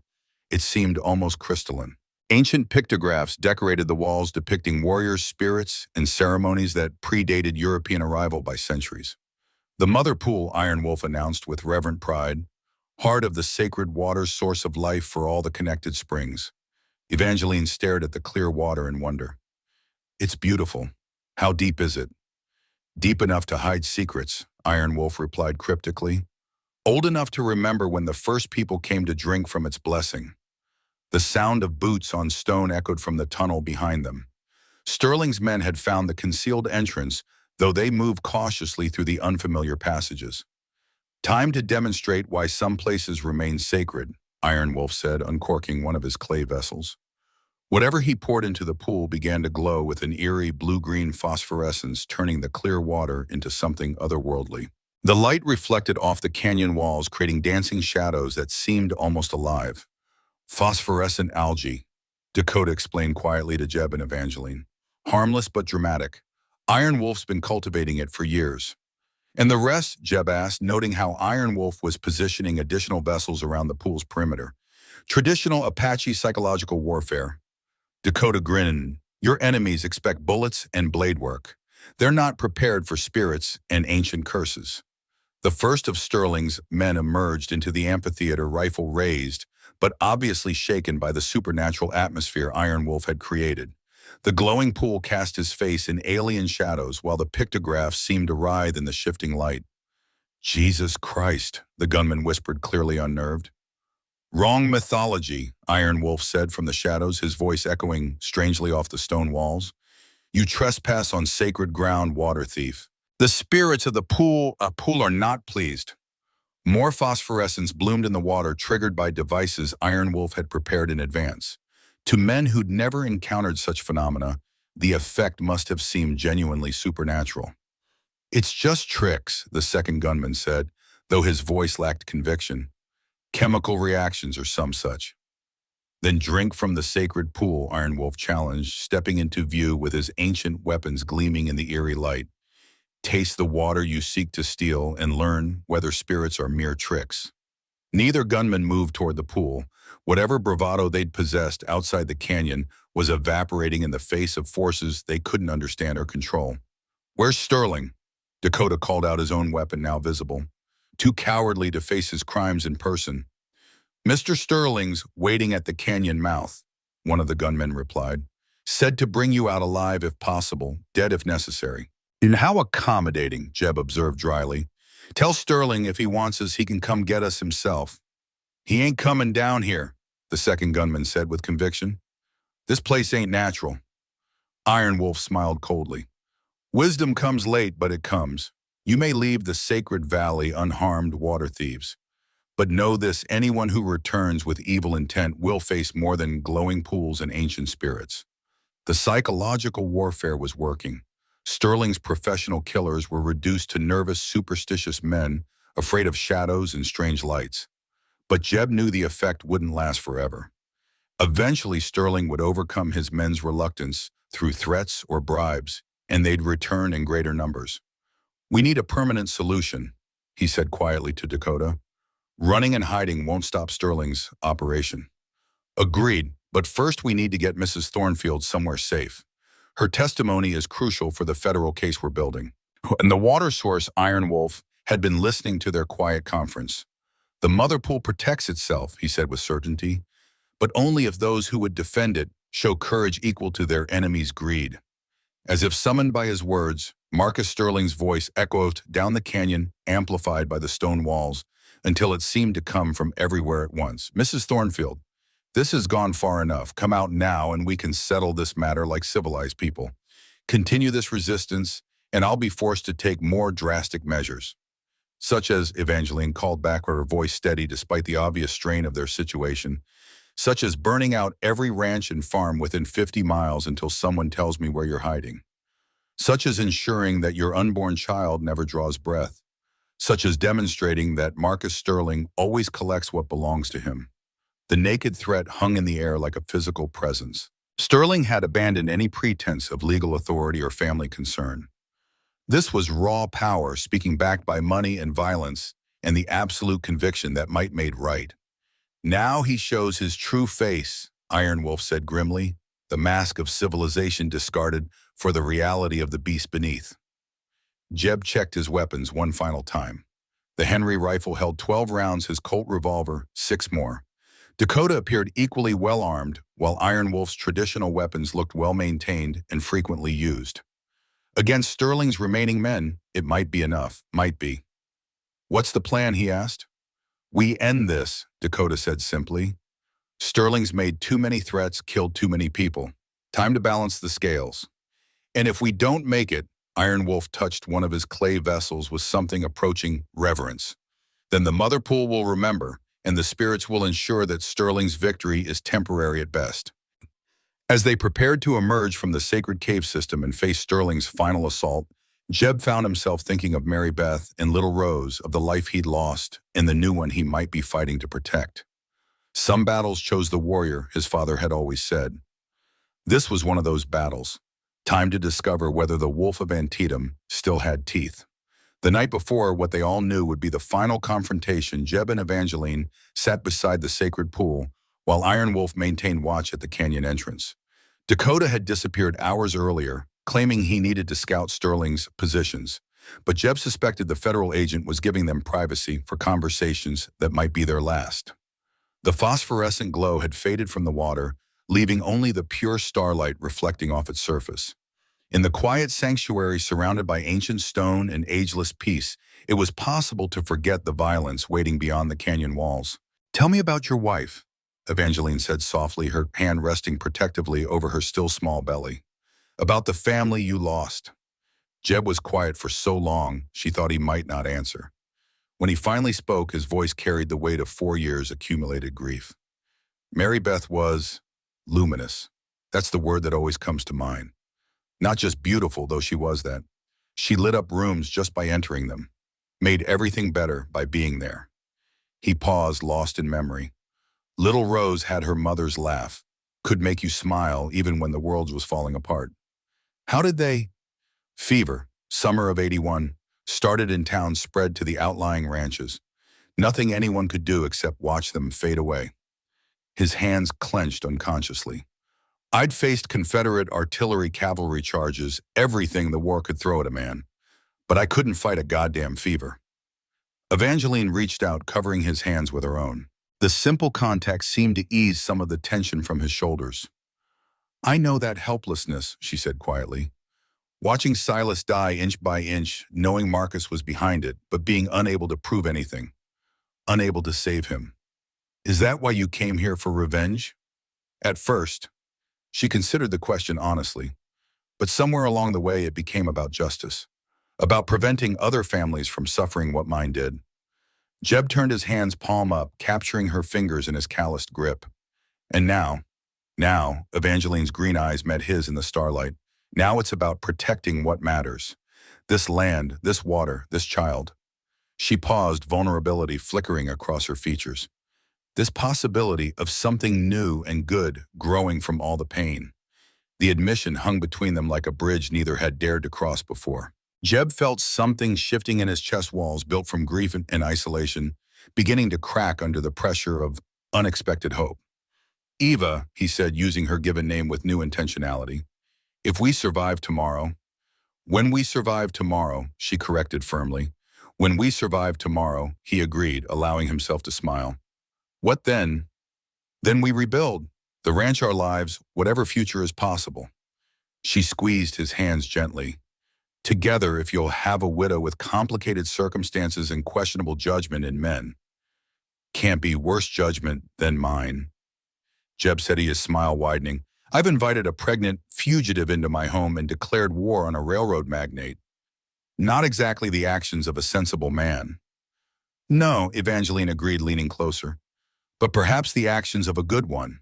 it seemed almost crystalline. Ancient pictographs decorated the walls depicting warriors' spirits and ceremonies that predated European arrival by centuries. The mother pool, Iron Wolf announced with reverent pride, heart of the sacred water's source of life for all the connected springs. Evangeline stared at the clear water in wonder. It's beautiful. How deep is it? Deep enough to hide secrets, Iron Wolf replied cryptically. Old enough to remember when the first people came to drink from its blessing. The sound of boots on stone echoed from the tunnel behind them. Sterling's men had found the concealed entrance, though they moved cautiously through the unfamiliar passages. Time to demonstrate why some places remain sacred, Iron Wolf said, uncorking one of his clay vessels. Whatever he poured into the pool began to glow with an eerie blue-green phosphorescence, turning the clear water into something otherworldly. The light reflected off the canyon walls, creating dancing shadows that seemed almost alive. Phosphorescent algae, Dakota explained quietly to Jeb and Evangeline. Harmless but dramatic. Iron Wolf's been cultivating it for years. And the rest, Jeb asked, noting how Iron Wolf was positioning additional vessels around the pool's perimeter. Traditional Apache psychological warfare. Dakota grinned. Your enemies expect bullets and blade work. They're not prepared for spirits and ancient curses. The first of Sterling's men emerged into the amphitheater, rifle raised, but obviously shaken by the supernatural atmosphere Iron Wolf had created. The glowing pool cast his face in alien shadows while the pictographs seemed to writhe in the shifting light. "Jesus Christ," the gunman whispered, clearly unnerved. "Wrong mythology," Iron Wolf said from the shadows, his voice echoing strangely off the stone walls. "You trespass on sacred ground, water thief. The spirits of the pool are not pleased." More phosphorescence bloomed in the water, triggered by devices Iron Wolf had prepared in advance. To men who'd never encountered such phenomena, the effect must have seemed genuinely supernatural. "It's just tricks," the second gunman said, though his voice lacked conviction. "Chemical reactions or some such." "Then drink from the sacred pool," Iron Wolf challenged, stepping into view with his ancient weapons gleaming in the eerie light. "Taste the water you seek to steal and learn whether spirits are mere tricks." Neither gunman moved toward the pool. Whatever bravado they'd possessed outside the canyon was evaporating in the face of forces they couldn't understand or control. "Where's Sterling?" Dakota called out, his own weapon now visible. Too cowardly to face his crimes in person. "Mr. Sterling's waiting at the canyon mouth," one of the gunmen replied. "Said to bring you out alive if possible, dead if necessary." "And how accommodating," Jeb observed dryly. "Tell Sterling if he wants us, he can come get us himself." "He ain't coming down here," the second gunman said with conviction. "This place ain't natural." Iron Wolf smiled coldly. "Wisdom comes late, but it comes. You may leave the sacred valley unharmed, water thieves. But know this, anyone who returns with evil intent will face more than glowing pools and ancient spirits." The psychological warfare was working. Sterling's professional killers were reduced to nervous, superstitious men, afraid of shadows and strange lights. But Jeb knew the effect wouldn't last forever. Eventually, Sterling would overcome his men's reluctance through threats or bribes, and they'd return in greater numbers. "We need a permanent solution," he said quietly to Dakota. "Running and hiding won't stop Sterling's operation." "Agreed, but first we need to get Mrs. Thornfield somewhere safe. Her testimony is crucial for the federal case we're building." And the water source, Iron Wolf, had been listening to their quiet conference. "The mother pool protects itself," he said with certainty, "but only if those who would defend it show courage equal to their enemy's greed." As if summoned by his words, Marcus Sterling's voice echoed down the canyon, amplified by the stone walls, until it seemed to come from everywhere at once. "Mrs. Thornfield, this has gone far enough. Come out now and we can settle this matter like civilized people. Continue this resistance, and I'll be forced to take more drastic measures." "Such as," Evangeline called back, her voice steady despite the obvious strain of their situation, "such as burning out every ranch and farm within 50 miles until someone tells me where you're hiding. Such as ensuring that your unborn child never draws breath. Such as demonstrating that Marcus Sterling always collects what belongs to him." The naked threat hung in the air like a physical presence. Sterling had abandoned any pretense of legal authority or family concern. This was raw power speaking, backed by money and violence and the absolute conviction that might made right. "Now he shows his true face," Iron Wolf said grimly, the mask of civilization discarded for the reality of the beast beneath. Jeb checked his weapons one final time. The Henry rifle held 12 rounds, his Colt revolver 6 more. Dakota appeared equally well-armed, while Iron Wolf's traditional weapons looked well-maintained and frequently used. Against Sterling's remaining men, it might be enough, might be. "What's the plan?" he asked. "We end this," Dakota said simply. "Sterling's made too many threats, killed too many people. Time to balance the scales. And if we don't make it," Iron Wolf touched one of his clay vessels with something approaching reverence, "then the mother pool will remember, and the spirits will ensure that Sterling's victory is temporary at best." As they prepared to emerge from the sacred cave system and face Sterling's final assault, Jeb found himself thinking of Mary Beth and Little Rose, of the life he'd lost and the new one he might be fighting to protect. Some battles chose the warrior, his father had always said. This was one of those battles. Time to discover whether the wolf of Antietam still had teeth. The night before, what they all knew would be the final confrontation, Jeb and Evangeline sat beside the sacred pool, while Iron Wolf maintained watch at the canyon entrance. Dakota had disappeared hours earlier, claiming he needed to scout Sterling's positions. but Jeb suspected the federal agent was giving them privacy for conversations that might be their last. The phosphorescent glow had faded from the water, leaving only the pure starlight reflecting off its surface. In the quiet sanctuary surrounded by ancient stone and ageless peace, it was possible to forget the violence waiting beyond the canyon walls. "Tell me about your wife," Evangeline said softly, her hand resting protectively over her still small belly. "About the family you lost." Jeb was quiet for so long, she thought he might not answer. When he finally spoke, his voice carried the weight of 4 years' accumulated grief. Mary Beth was luminous. That's the word that always comes to mind. Not just beautiful, though she was that. She lit up rooms just by entering them, made everything better by being there. He paused, lost in memory. Little Rose had her mother's laugh, could make you smile even when the world was falling apart. How did they? Fever, summer of '81, started in town, spread to the outlying ranches. Nothing anyone could do except watch them fade away. His hands clenched unconsciously. I'd faced Confederate artillery cavalry charges, everything the war could throw at a man, but I couldn't fight a goddamn fever. Evangeline reached out, covering his hands with her own. The simple contact seemed to ease some of the tension from his shoulders. "I know that helplessness," she said quietly. Watching Silas die inch by inch, knowing Marcus was behind it, but being unable to prove anything, unable to save him. "Is that why you came here, for revenge?" At first, she considered the question honestly, but somewhere along the way it became about justice, about preventing other families from suffering what mine did. Jeb turned his hands palm up, capturing her fingers in his calloused grip. And now, Evangeline's green eyes met his in the starlight. Now it's about protecting what matters. This land, this water, this child. She paused, vulnerability flickering across her features. This possibility of something new and good growing from all the pain. The admission hung between them like a bridge neither had dared to cross before. Jeb felt something shifting in his chest walls, built from grief and isolation, beginning to crack under the pressure of unexpected hope. "Eva," he said, using her given name with new intentionality. "If we survive tomorrow—" "When we survive tomorrow," she corrected firmly. "When we survive tomorrow," he agreed, allowing himself to smile. "What then?" "Then we rebuild. The ranch, our lives, whatever future is possible." She squeezed his hands gently. "Together, if you'll have a widow with complicated circumstances and questionable judgment in men." "Can't be worse judgment than mine." Jeb said, his smile widening. "I've invited a pregnant fugitive into my home and declared war on a railroad magnate. Not exactly the actions of a sensible man." "No," Evangeline agreed, leaning closer. "But perhaps the actions of a good one."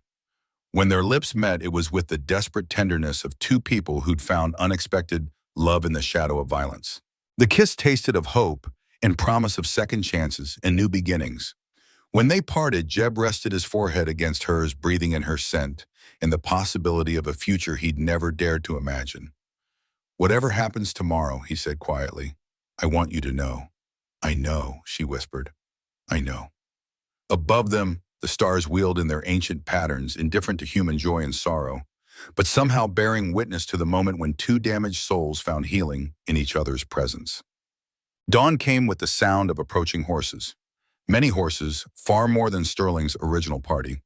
When their lips met, it was with the desperate tenderness of two people who'd found unexpected love in the shadow of violence. The kiss tasted of hope and promise of second chances and new beginnings. When they parted, Jeb rested his forehead against hers, breathing in her scent and the possibility of a future he'd never dared to imagine. "Whatever happens tomorrow," he said quietly, "I want you to know." "I know," she whispered. "I know." Above them, the stars wheeled in their ancient patterns, indifferent to human joy and sorrow, but somehow bearing witness to the moment when two damaged souls found healing in each other's presence. Dawn came with the sound of approaching horses. Many horses, far more than Sterling's original party.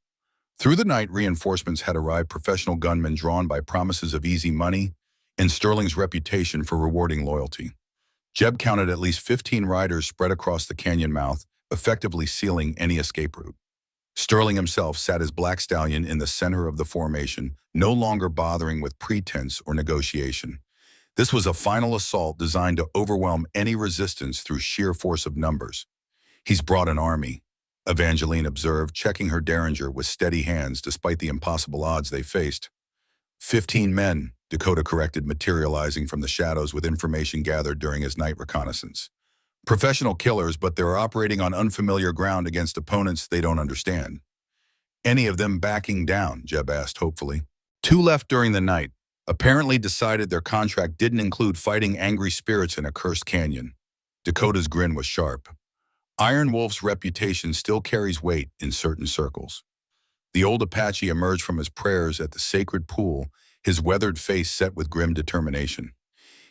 Through the night, reinforcements had arrived, professional gunmen drawn by promises of easy money and Sterling's reputation for rewarding loyalty. Jeb counted at least 15 riders spread across the canyon mouth, effectively sealing any escape route. Sterling himself sat his black stallion in the center of the formation, no longer bothering with pretense or negotiation. This was a final assault designed to overwhelm any resistance through sheer force of numbers. "He's brought an army," Evangeline observed, checking her derringer with steady hands despite the impossible odds they faced. 15 men, Dakota corrected, materializing from the shadows with information gathered during his night reconnaissance. "Professional killers, but they're operating on unfamiliar ground against opponents they don't understand." "Any of them backing down?" Jeb asked hopefully. "Two left during the night, apparently decided their contract didn't include fighting angry spirits in a cursed canyon." Dakota's grin was sharp. "Iron Wolf's reputation still carries weight in certain circles." The old Apache emerged from his prayers at the sacred pool, his weathered face set with grim determination.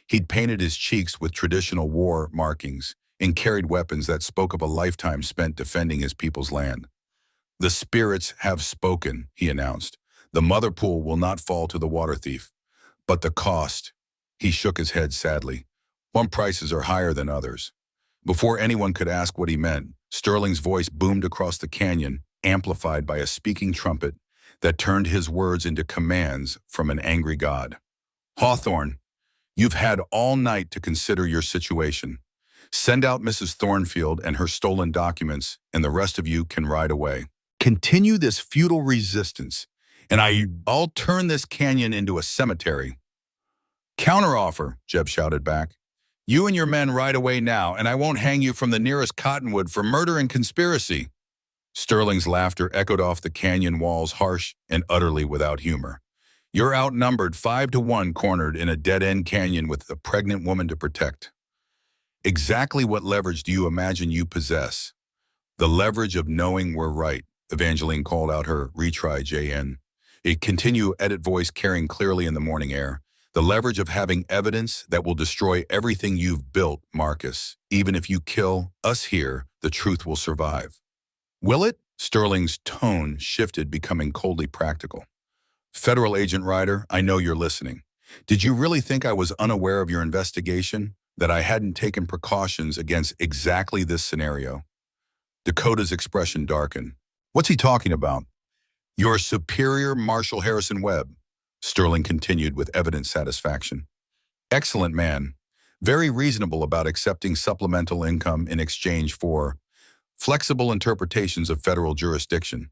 He'd painted his cheeks with traditional war markings and carried weapons that spoke of a lifetime spent defending his people's land. "The spirits have spoken," he announced. "The mother pool will not fall to the water thief. But the cost," he shook his head sadly. "Some prices are higher than others." Before anyone could ask what he meant, Sterling's voice boomed across the canyon, amplified by a speaking trumpet that turned his words into commands from an angry god. "Hawthorne, you've had all night to consider your situation. Send out Mrs. Thornfield and her stolen documents, and the rest of you can ride away. Continue this futile resistance, and I'll turn this canyon into a cemetery." "Counteroffer," Jeb shouted back. "You and your men ride away now, and I won't hang you from the nearest cottonwood for murder and conspiracy." Sterling's laughter echoed off the canyon walls, harsh and utterly without humor. "You're outnumbered 5-1, cornered in a dead-end canyon with a pregnant woman to protect. Exactly what leverage do you imagine you possess?" "The leverage of knowing we're right," Evangeline called out her retry JN. A continued edit voice carrying clearly in the morning air. "The leverage of having evidence that will destroy everything you've built, Marcus. Even if you kill us here, the truth will survive." "Will it?" Sterling's tone shifted, becoming coldly practical. "Federal Agent Ryder, I know you're listening. Did you really think I was unaware of your investigation? That I hadn't taken precautions against exactly this scenario?" Dakota's expression darkened. "What's he talking about?" "Your superior, Marshal Harrison Webb," Sterling continued with evident satisfaction. "Excellent man. Very reasonable about accepting supplemental income in exchange for flexible interpretations of federal jurisdiction.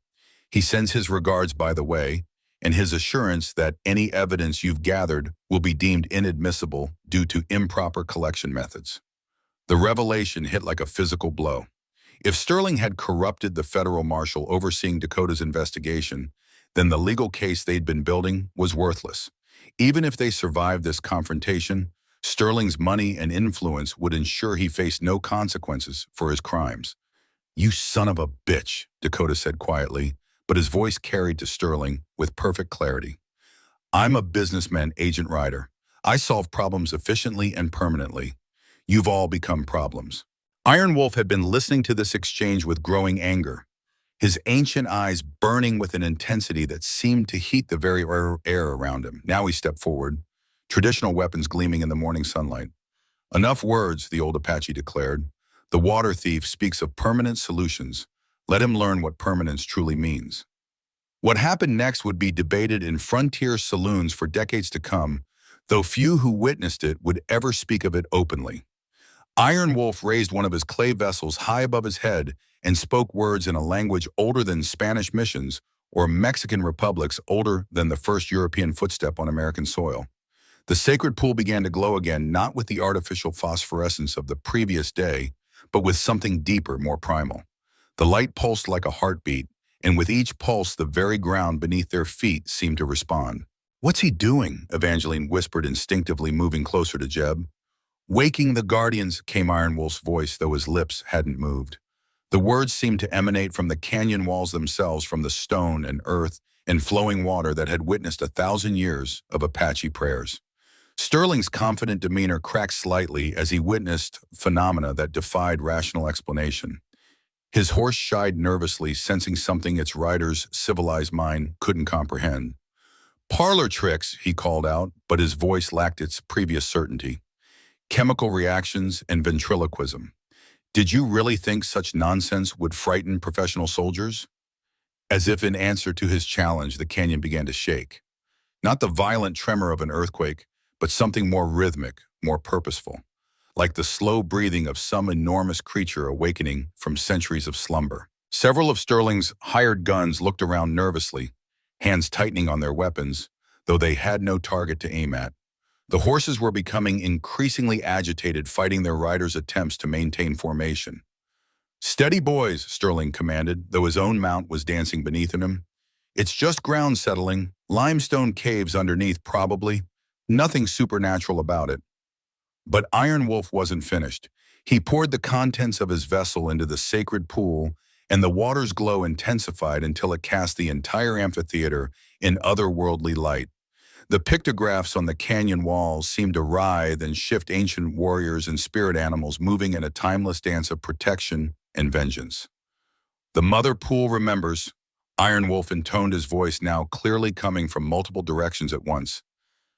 He sends his regards, by the way, and his assurance that any evidence you've gathered will be deemed inadmissible due to improper collection methods." The revelation hit like a physical blow. If Sterling had corrupted the federal marshal overseeing Dakota's investigation, then the legal case they'd been building was worthless. Even if they survived this confrontation, Sterling's money and influence would ensure he faced no consequences for his crimes. "You son of a bitch," Dakota said quietly, but his voice carried to Sterling with perfect clarity. "I'm a businessman, Agent Ryder. I solve problems efficiently and permanently. You've all become problems." Iron Wolf had been listening to this exchange with growing anger, his ancient eyes burning with an intensity that seemed to heat the very air around him. Now he stepped forward, traditional weapons gleaming in the morning sunlight. "Enough words," the old Apache declared. "The water thief speaks of permanent solutions. Let him learn what permanence truly means." What happened next would be debated in frontier saloons for decades to come, though few who witnessed it would ever speak of it openly. Iron Wolf raised one of his clay vessels high above his head and spoke words in a language older than Spanish missions or Mexican republics, older than the first European footstep on American soil. The sacred pool began to glow again, not with the artificial phosphorescence of the previous day, but with something deeper, more primal. The light pulsed like a heartbeat, and with each pulse the very ground beneath their feet seemed to respond. "What's he doing?" Evangeline whispered instinctively, moving closer to Jeb. "Waking the Guardians," came Iron Wolf's voice, though his lips hadn't moved. The words seemed to emanate from the canyon walls themselves, from the stone and earth and flowing water that had witnessed 1,000 years of Apache prayers. Sterling's confident demeanor cracked slightly as he witnessed phenomena that defied rational explanation. His horse shied nervously, sensing something its rider's civilized mind couldn't comprehend. "Parlor tricks," he called out, but his voice lacked its previous certainty. "Chemical reactions and ventriloquism. Did you really think such nonsense would frighten professional soldiers?" As if in answer to his challenge, the canyon began to shake. Not the violent tremor of an earthquake, but something more rhythmic, more purposeful, like the slow breathing of some enormous creature awakening from centuries of slumber. Several of Sterling's hired guns looked around nervously, hands tightening on their weapons, though they had no target to aim at. The horses were becoming increasingly agitated, fighting their riders' attempts to maintain formation. "Steady, boys," Sterling commanded, though his own mount was dancing beneath him. "It's just ground settling, limestone caves underneath probably. Nothing supernatural about it." But Iron Wolf wasn't finished. He poured the contents of his vessel into the sacred pool, and the water's glow intensified until it cast the entire amphitheater in otherworldly light. The pictographs on the canyon walls seemed to writhe and shift, ancient warriors and spirit animals moving in a timeless dance of protection and vengeance. The mother pool remembers. Iron Wolf intoned, his voice now clearly coming from multiple directions at once.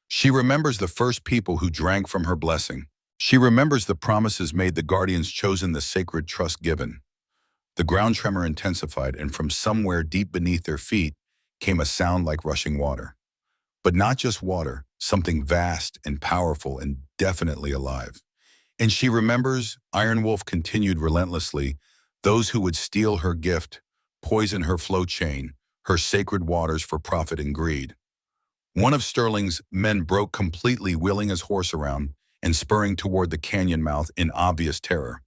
She remembers the first people who drank from her blessing. She remembers the promises made, the guardians chosen, the sacred trust given. The ground tremor intensified, and from somewhere deep beneath their feet came a sound like rushing water. But not just water, something vast and powerful and definitely alive. And she remembers, Iron Wolf continued relentlessly, those who would steal her gift, poison her flow chain, her sacred waters for profit and greed. One of Sterling's men broke completely, wheeling his horse around and spurring toward the canyon mouth in obvious terror.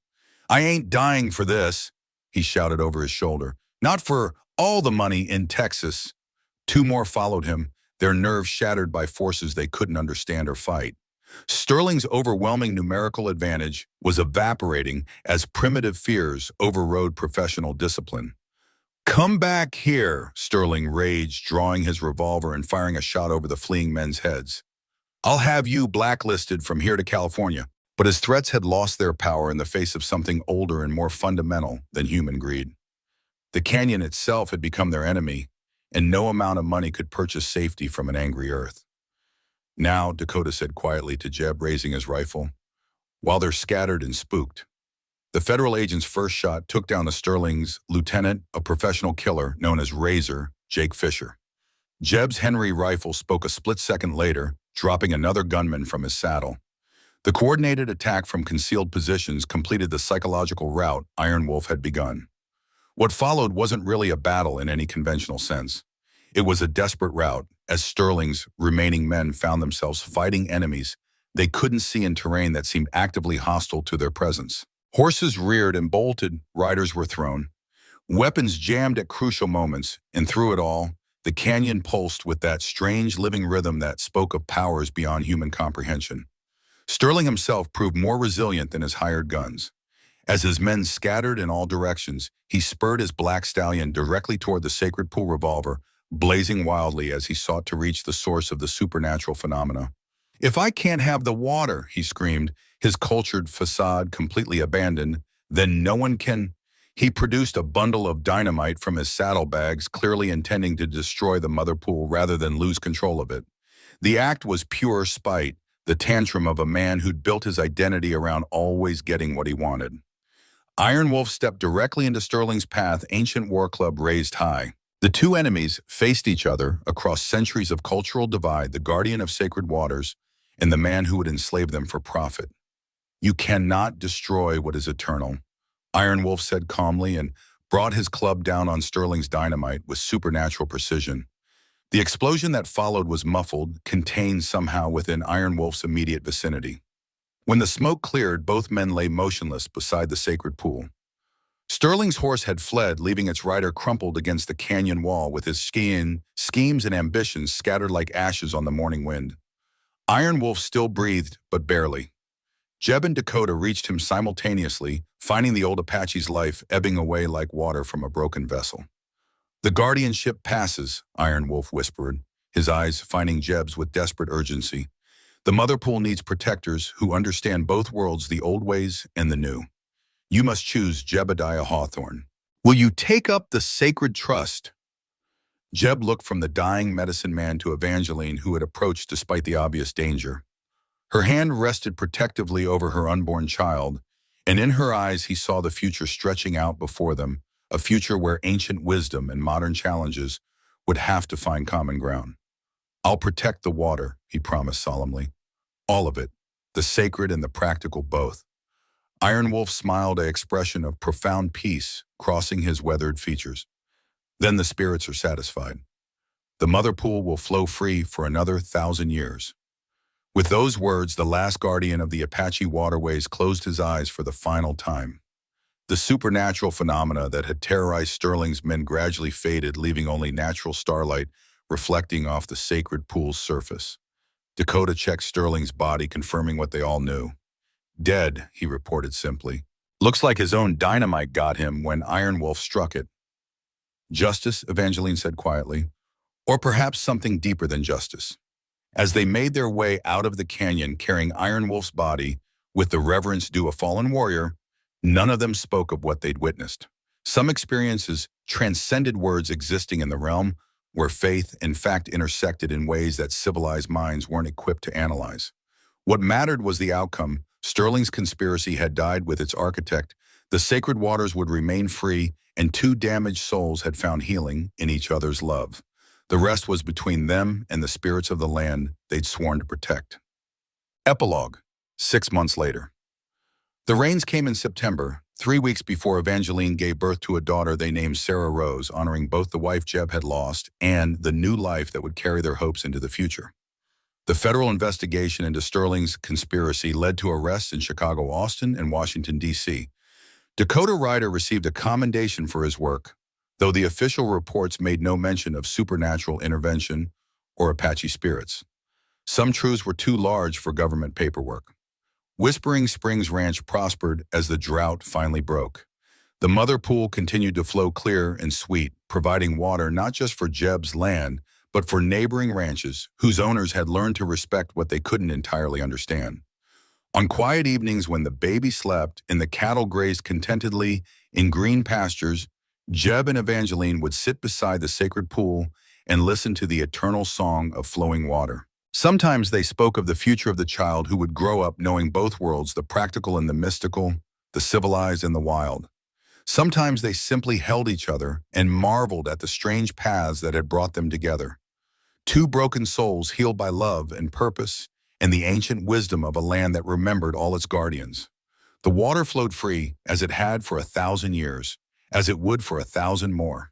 "I ain't dying for this," he shouted over his shoulder. "Not for all the money in Texas." Two more followed him, their nerves shattered by forces they couldn't understand or fight. Sterling's overwhelming numerical advantage was evaporating as primitive fears overrode professional discipline. "Come back here," Sterling raged, drawing his revolver and firing a shot over the fleeing men's heads. "I'll have you blacklisted from here to California." But his threats had lost their power in the face of something older and more fundamental than human greed. The canyon itself had become their enemy, and no amount of money could purchase safety from an angry earth. "Now," Dakota said quietly to Jeb, raising his rifle, "while they're scattered and spooked." The federal agent's first shot took down the Sterling's lieutenant, a professional killer known as Razor, Jake Fisher. Jeb's Henry rifle spoke a split second later, dropping another gunman from his saddle. The coordinated attack from concealed positions completed the psychological rout Iron Wolf had begun. What followed wasn't really a battle in any conventional sense. It was a desperate rout, as Sterling's remaining men found themselves fighting enemies they couldn't see in terrain that seemed actively hostile to their presence. Horses reared and bolted, riders were thrown. Weapons jammed at crucial moments, and through it all, the canyon pulsed with that strange living rhythm that spoke of powers beyond human comprehension. Sterling himself proved more resilient than his hired guns. As his men scattered in all directions, he spurred his black stallion directly toward the sacred pool revolver, blazing wildly as he sought to reach the source of the supernatural phenomena. "If I can't have the water," he screamed, his cultured facade completely abandoned, "then no one can." He produced a bundle of dynamite from his saddlebags, clearly intending to destroy the mother pool rather than lose control of it. The act was pure spite, the tantrum of a man who'd built his identity around always getting what he wanted. Iron Wolf stepped directly into Sterling's path, ancient war club raised high. The two enemies faced each other across centuries of cultural divide, the guardian of sacred waters and the man who would enslave them for profit. "You cannot destroy what is eternal," Iron Wolf said calmly, and brought his club down on Sterling's dynamite with supernatural precision. The explosion that followed was muffled, contained somehow within Iron Wolf's immediate vicinity. When the smoke cleared, both men lay motionless beside the sacred pool. Sterling's horse had fled, leaving its rider crumpled against the canyon wall with his schemes and ambitions scattered like ashes on the morning wind. Iron Wolf still breathed, but barely. Jeb and Dakota reached him simultaneously, finding the old Apache's life ebbing away like water from a broken vessel. "The guardianship passes," Iron Wolf whispered, his eyes finding Jeb's with desperate urgency. "The mother pool needs protectors who understand both worlds, the old ways and the new. You must choose Jebediah Hawthorne. Will you take up the sacred trust?" Jeb looked from the dying medicine man to Evangeline, who had approached despite the obvious danger. Her hand rested protectively over her unborn child, and in her eyes he saw the future stretching out before them, a future where ancient wisdom and modern challenges would have to find common ground. "I'll protect the water," he promised solemnly. "All of it, the sacred and the practical both." Iron Wolf smiled, an expression of profound peace crossing his weathered features. "Then the spirits are satisfied. The mother pool will flow free for another 1,000 years." With those words, the last guardian of the Apache waterways closed his eyes for the final time. The supernatural phenomena that had terrorized Sterling's men gradually faded, leaving only natural starlight reflecting off the sacred pool's surface. Dakota checked Sterling's body, confirming what they all knew. "Dead," he reported simply. "Looks like his own dynamite got him when Iron Wolf struck it." "Justice," Evangeline said quietly. "Or perhaps something deeper than justice." As they made their way out of the canyon carrying Iron Wolf's body with the reverence due a fallen warrior, none of them spoke of what they'd witnessed. Some experiences transcended words existing in the realm where faith and fact intersected in ways that civilized minds weren't equipped to analyze. What mattered was the outcome. Sterling's conspiracy had died with its architect, the sacred waters would remain free, and two damaged souls had found healing in each other's love. The rest was between them and the spirits of the land they'd sworn to protect. Epilogue, 6 months later. The rains came in September, 3 weeks before Evangeline gave birth to a daughter they named Sarah Rose, honoring both the wife Jeb had lost and the new life that would carry their hopes into the future. The federal investigation into Sterling's conspiracy led to arrests in Chicago, Austin, and Washington, D.C. Dakota Ryder received a commendation for his work, though the official reports made no mention of supernatural intervention or Apache spirits. Some truths were too large for government paperwork. Whispering Springs Ranch prospered as the drought finally broke. The mother pool continued to flow clear and sweet, providing water not just for Jeb's land, but for neighboring ranches whose owners had learned to respect what they couldn't entirely understand. On quiet evenings when the baby slept and the cattle grazed contentedly in green pastures, Jeb and Evangeline would sit beside the sacred pool and listen to the eternal song of flowing water. Sometimes they spoke of the future of the child who would grow up knowing both worlds, the practical and the mystical, the civilized and the wild. Sometimes they simply held each other and marveled at the strange paths that had brought them together. Two broken souls healed by love and purpose and the ancient wisdom of a land that remembered all its guardians. The water flowed free as it had for 1,000 years, as it would for 1,000 more.